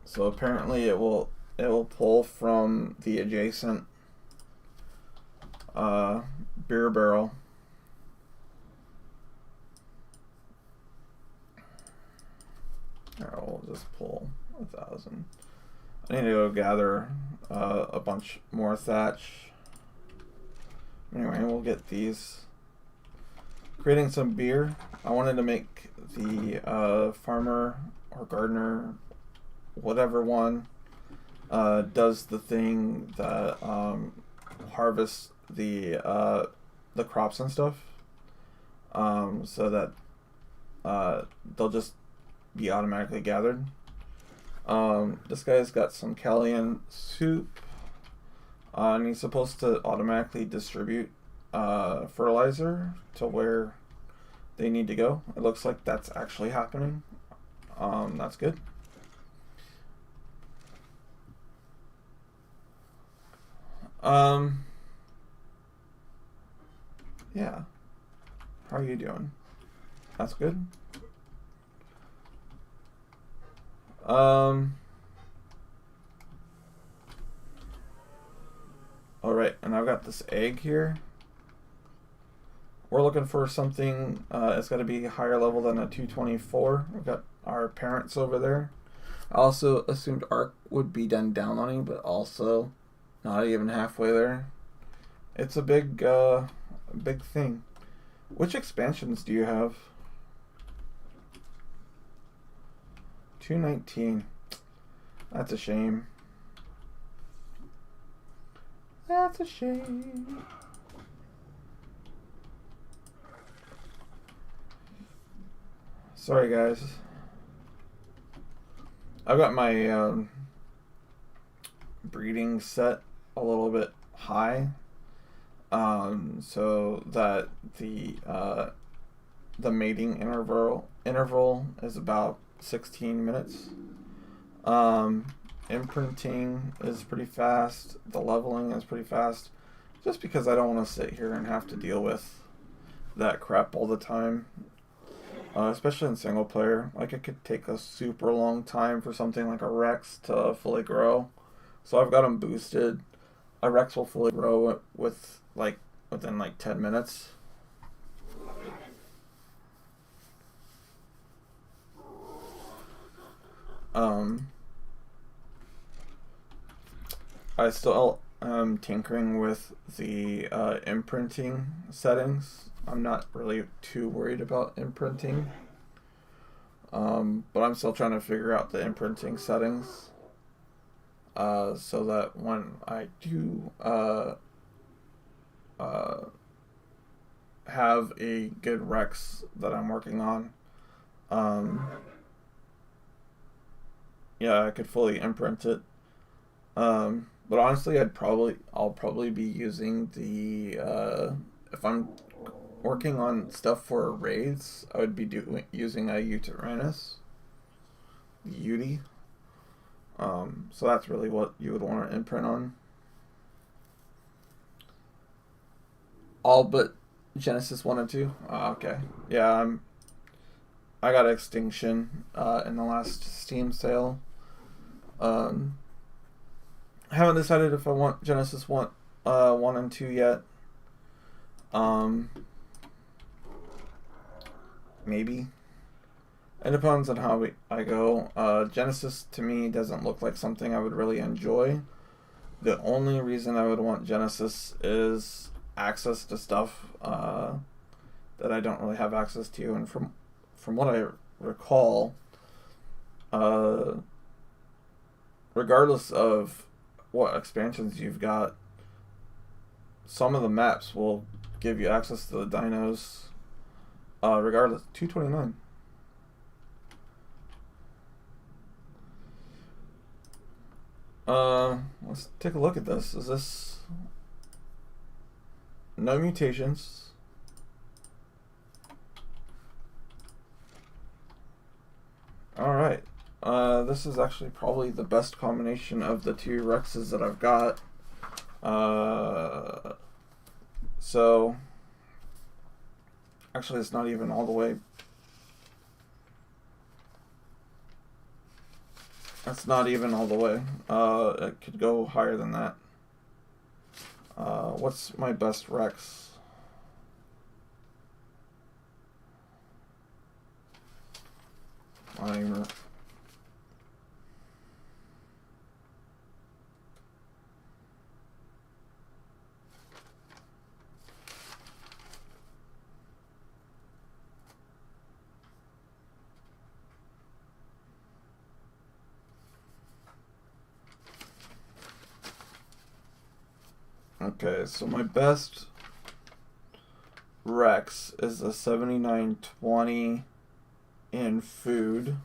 So apparently it will pull from the adjacent beer barrel. Or we'll just pull a 1,000. I need to go gather a bunch more thatch. Anyway, we'll get these. Creating some beer. I wanted to make the farmer or gardener, whatever one, does the thing that harvests the crops and stuff, so that they'll just be automatically gathered. This guy's got some Callian soup, and he's supposed to automatically distribute fertilizer to where they need to go. It looks like that's actually happening. That's good. Yeah. How are you doing? That's good. Alright, and I've got this egg here. We're looking for something, it's got to be higher level than a 224. We've got our parents over there. I also assumed Arc would be done downloading, but also not even halfway there. It's a big thing. Which expansions do you have? 219. That's a shame. That's a shame. Sorry, guys. I've got my breeding set a little bit high, so that the mating interval is about 16 minutes. Imprinting is pretty fast. The leveling is pretty fast. Just because I don't want to sit here and have to deal with that crap all the time. Especially in single player. Like, it could take a super long time for something like a Rex to fully grow. So I've got them boosted. A Rex will fully grow within 10 minutes. I still am tinkering with the imprinting settings. I'm not really too worried about imprinting, but I'm still trying to figure out the imprinting settings, so that when I do have a good Rex that I'm working on, yeah, I could fully imprint it. But honestly, I'll probably be using the if I'm working on stuff for raids, I would be using a Uranus, Uti. So that's really what you would want to imprint on. All but Genesis 1 and 2. Okay, yeah, I got Extinction in the last Steam sale. I haven't decided if I want Genesis 1 and 2 yet. Maybe. It depends on how I go. Genesis to me doesn't look like something I would really enjoy. The only reason I would want Genesis is access to stuff that I don't really have access to, and from what I recall, regardless of what expansions you've got, some of the maps will give you access to the dinos, regardless. 229. Let's take a look at this. Is this no mutations? Alright. This is actually probably the best combination of the two Rexes that I've got. So actually it's not even all the way. That's not even all the way. It could go higher than that. What's my best Rex? Okay, so my best Rex is a 7920 in food.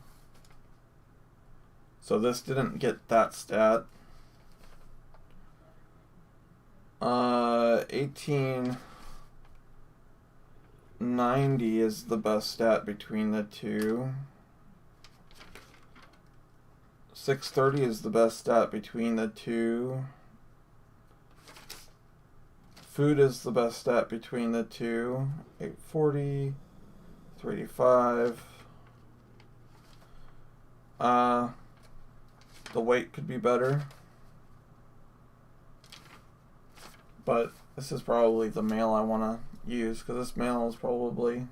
So this didn't get that stat. 1890 is the best stat between the two. 630 is the best stat between the two. Food is the best stat between the two. 840, 385. The weight could be better. But this is probably the mail I want to use, because this mail is probably...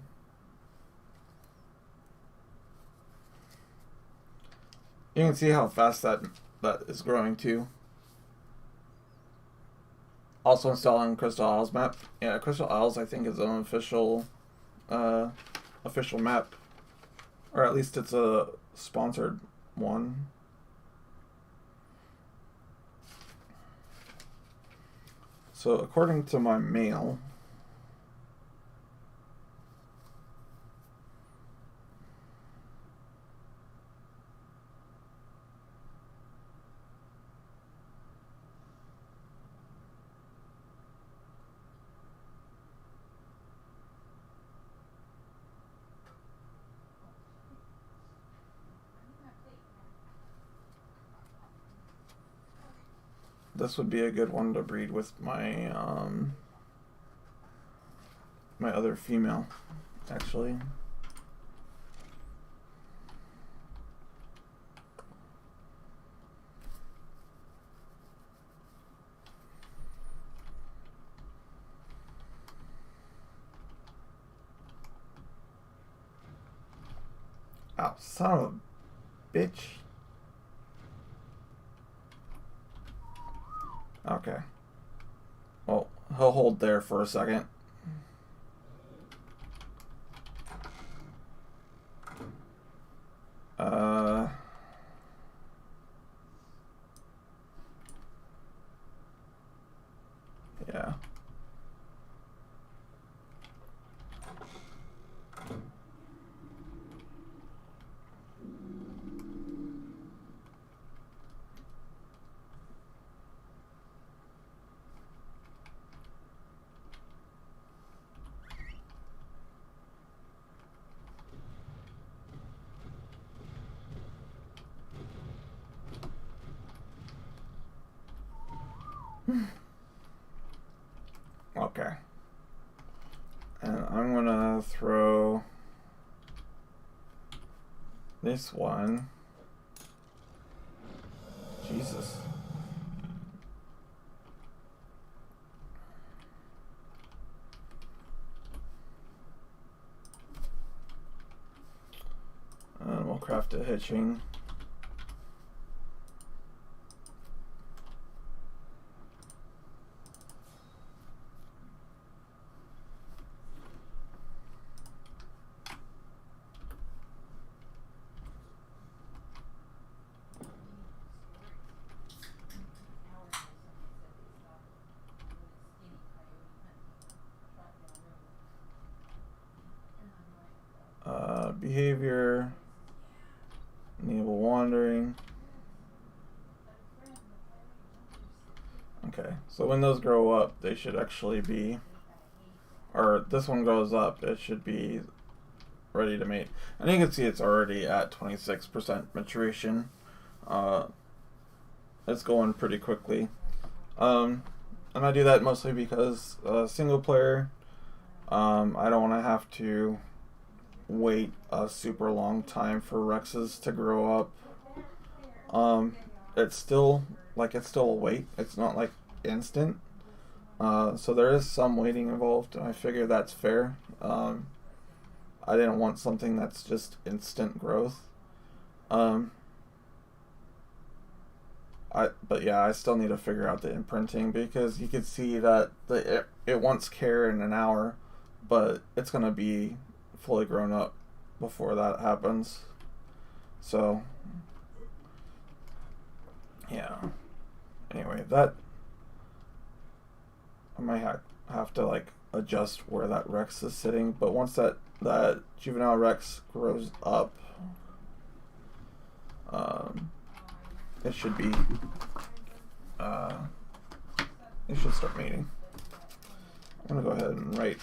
You can see how fast that is growing too. Also installing Crystal Isles map. Yeah, Crystal Isles I think is an official map. Or at least it's a sponsored one. So according to my mail, this would be a good one to breed with my my other female, actually. Oh, son of a bitch. Okay. Well, he'll hold there for a second. Yeah. Okay. And I'm gonna throw this one. Jesus. And we'll craft a hitching. Behavior, enable wandering. Okay, so when those grow up, they should actually be, or this one grows up, it should be ready to mate. And you can see it's already at 26% maturation. It's going pretty quickly. And I do that mostly because single player, I don't want to have to wait a super long time for Rexes to grow up. It's still a wait. It's not like instant. So there is some waiting involved, and I figure that's fair. I didn't want something that's just instant growth. But yeah, I still need to figure out the imprinting, because you can see that it wants care in an hour, but it's gonna be fully grown up before that happens. So yeah. Anyway, I might have to like adjust where that Rex is sitting, but once that juvenile Rex grows up, it should be it should start mating. I'm gonna go ahead and write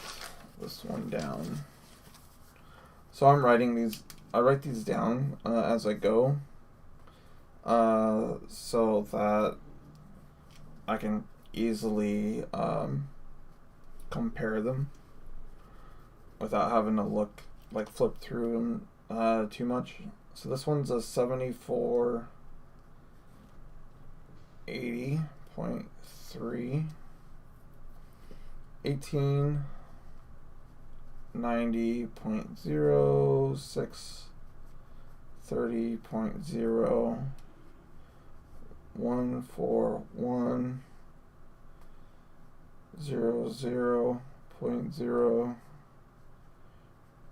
this one down. So I'm writing these. I write these down as I go, so that I can easily compare them without having to look like flip through them too much. So this one's a 7480.3, 1890.0, 630.0, 141, 00.0,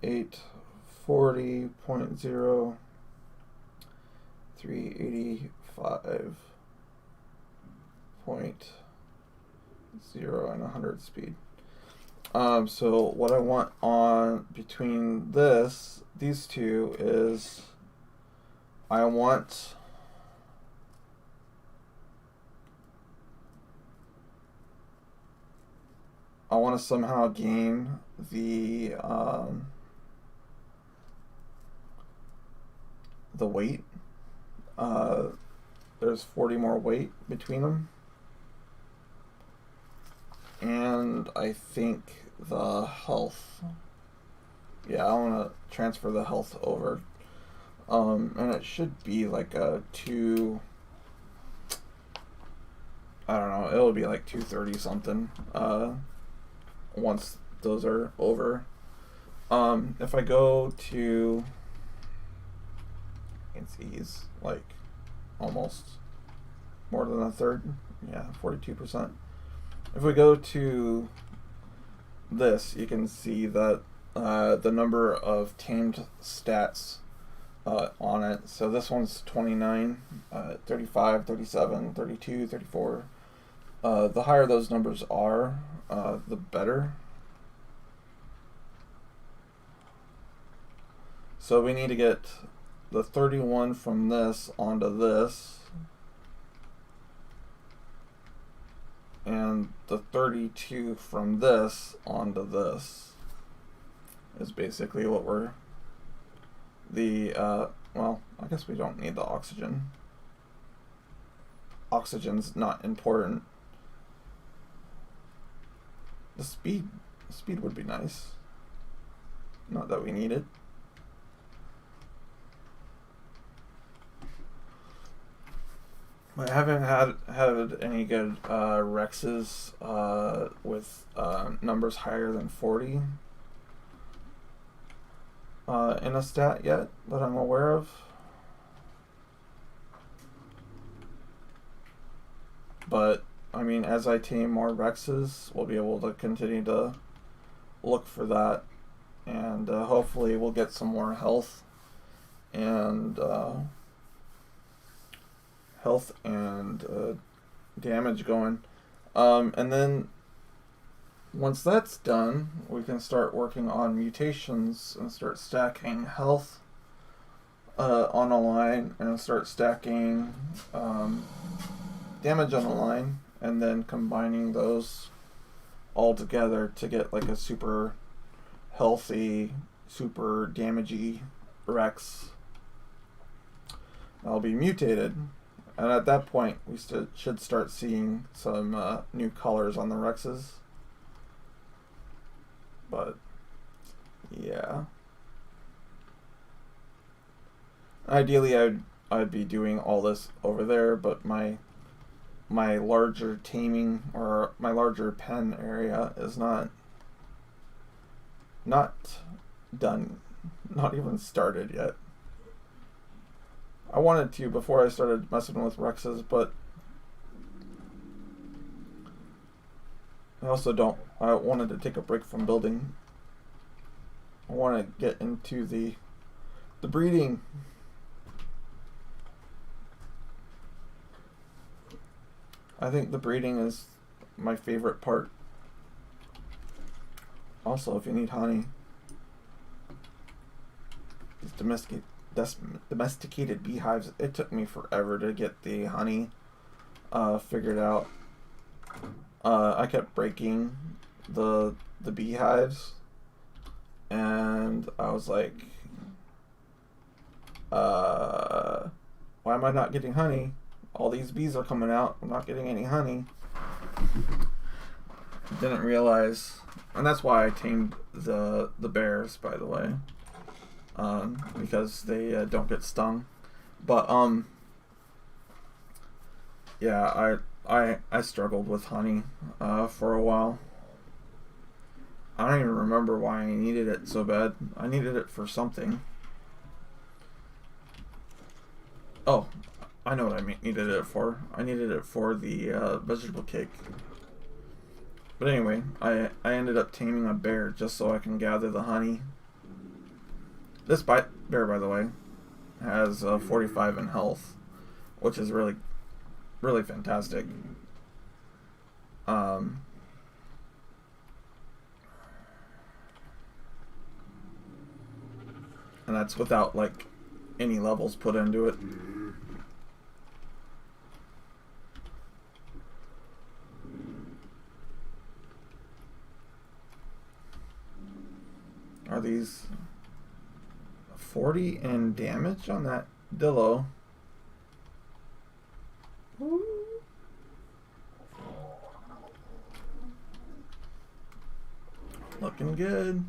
840.0, 385.0, and 100 speed. So what I want on between these two is I want to somehow gain the weight. There's 40 more weight between them. And I think the health. Yeah, I want to transfer the health over. And it should be like a 2. I don't know. It'll be like 230 something. Once those are over. If I go to, you can see he's like almost more than a third. Yeah, 42%. If we go to this, you can see that the number of tamed stats on it. So this one's 29, 35, 37, 32, 34. The higher those numbers are, the better. So we need to get the 31 from this onto this, and the 32 from this onto this is basically what we're well, I guess we don't need the oxygen. Oxygen's not important. The speed would be nice. Not that we need it. I haven't had any good Rexes with numbers higher than 40 in a stat yet that I'm aware of. But I mean, as I tame more Rexes, we'll be able to continue to look for that, and hopefully we'll get some more health and damage going. And then once that's done, we can start working on mutations and start stacking health on a line, and start stacking damage on a line, and then combining those all together to get like a super healthy, super damagey Rex. That'll be mutated. And at that point, we should start seeing some new colors on the Rexes. But, yeah. Ideally, I'd be doing all this over there, but my larger taming, or my larger pen area is not done, not even started yet. I wanted to before I started messing with Rexes, but I wanted to take a break from building. I want to get into the breeding. I think the breeding is my favorite part Also, if you need honey, these domesticated beehives. It took me forever to get the honey figured out. I kept breaking the beehives, and I was like, why am I not getting honey? All these bees are coming out. I'm not getting any honey. Didn't realize, and that's why I tamed the bears, by the way, because they don't get stung. But yeah, I struggled with honey for a while. I don't even remember why I needed it so bad. I needed it for something. Oh, I know what I needed it for. I needed it for the vegetable cake. But anyway, I ended up taming a bear just so I can gather the honey. This bear, by the way, has 45 in health, which is really, really fantastic. And that's without like any levels put into it. Are these 40 in damage on that Dillo? Ooh. Looking good.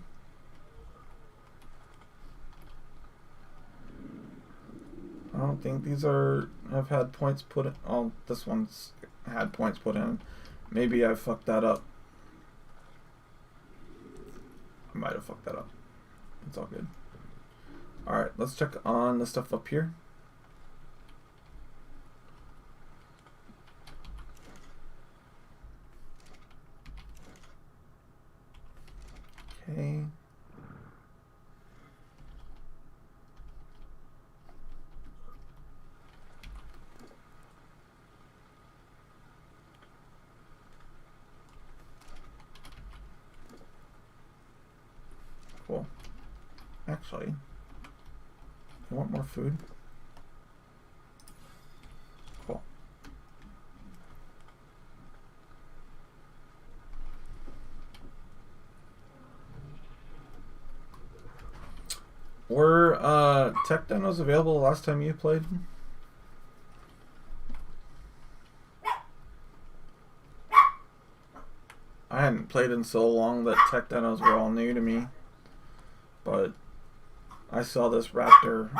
I don't think these have had points put in. Oh, this one's had points put in. Maybe I fucked that up. I might have fucked that up. It's all good. Alright, let's check on the stuff up here. Okay. Cool. Actually, you want more food? Cool. Were tech demos available the last time you played? I hadn't played in so long that tech demos were all new to me. But I saw this raptor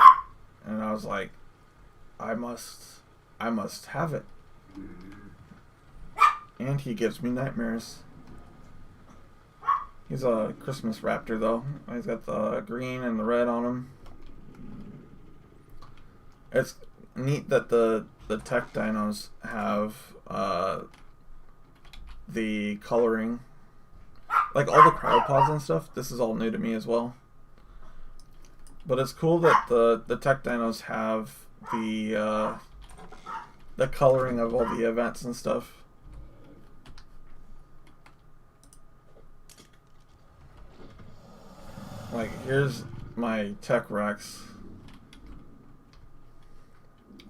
and I was like, I must have it. And he gives me nightmares. He's a Christmas raptor though. He's got the green and the red on him. It's neat that the tech dinos have the coloring. Like all the cryopods and stuff, this is all new to me as well. But it's cool that the tech dinos have the coloring of all the events and stuff. Like here's my Tech Rex.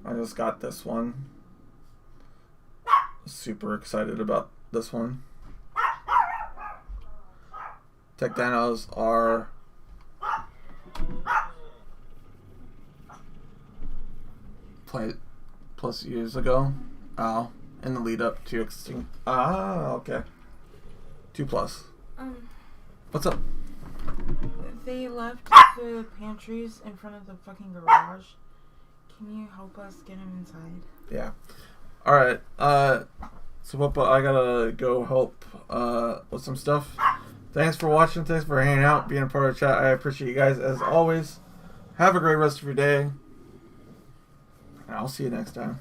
I just got this one. Super excited about this one. Tech dinos are played plus years ago. In the lead up to extinct. Okay. 2+. What's up? They left the pantries in front of the fucking garage. Can you help us get them inside? Yeah. Alright. So Papa, I gotta go help with some stuff. Thanks for watching. Thanks for hanging out, being a part of the chat. I appreciate you guys as always. Have a great rest of your day. And I'll see you next time.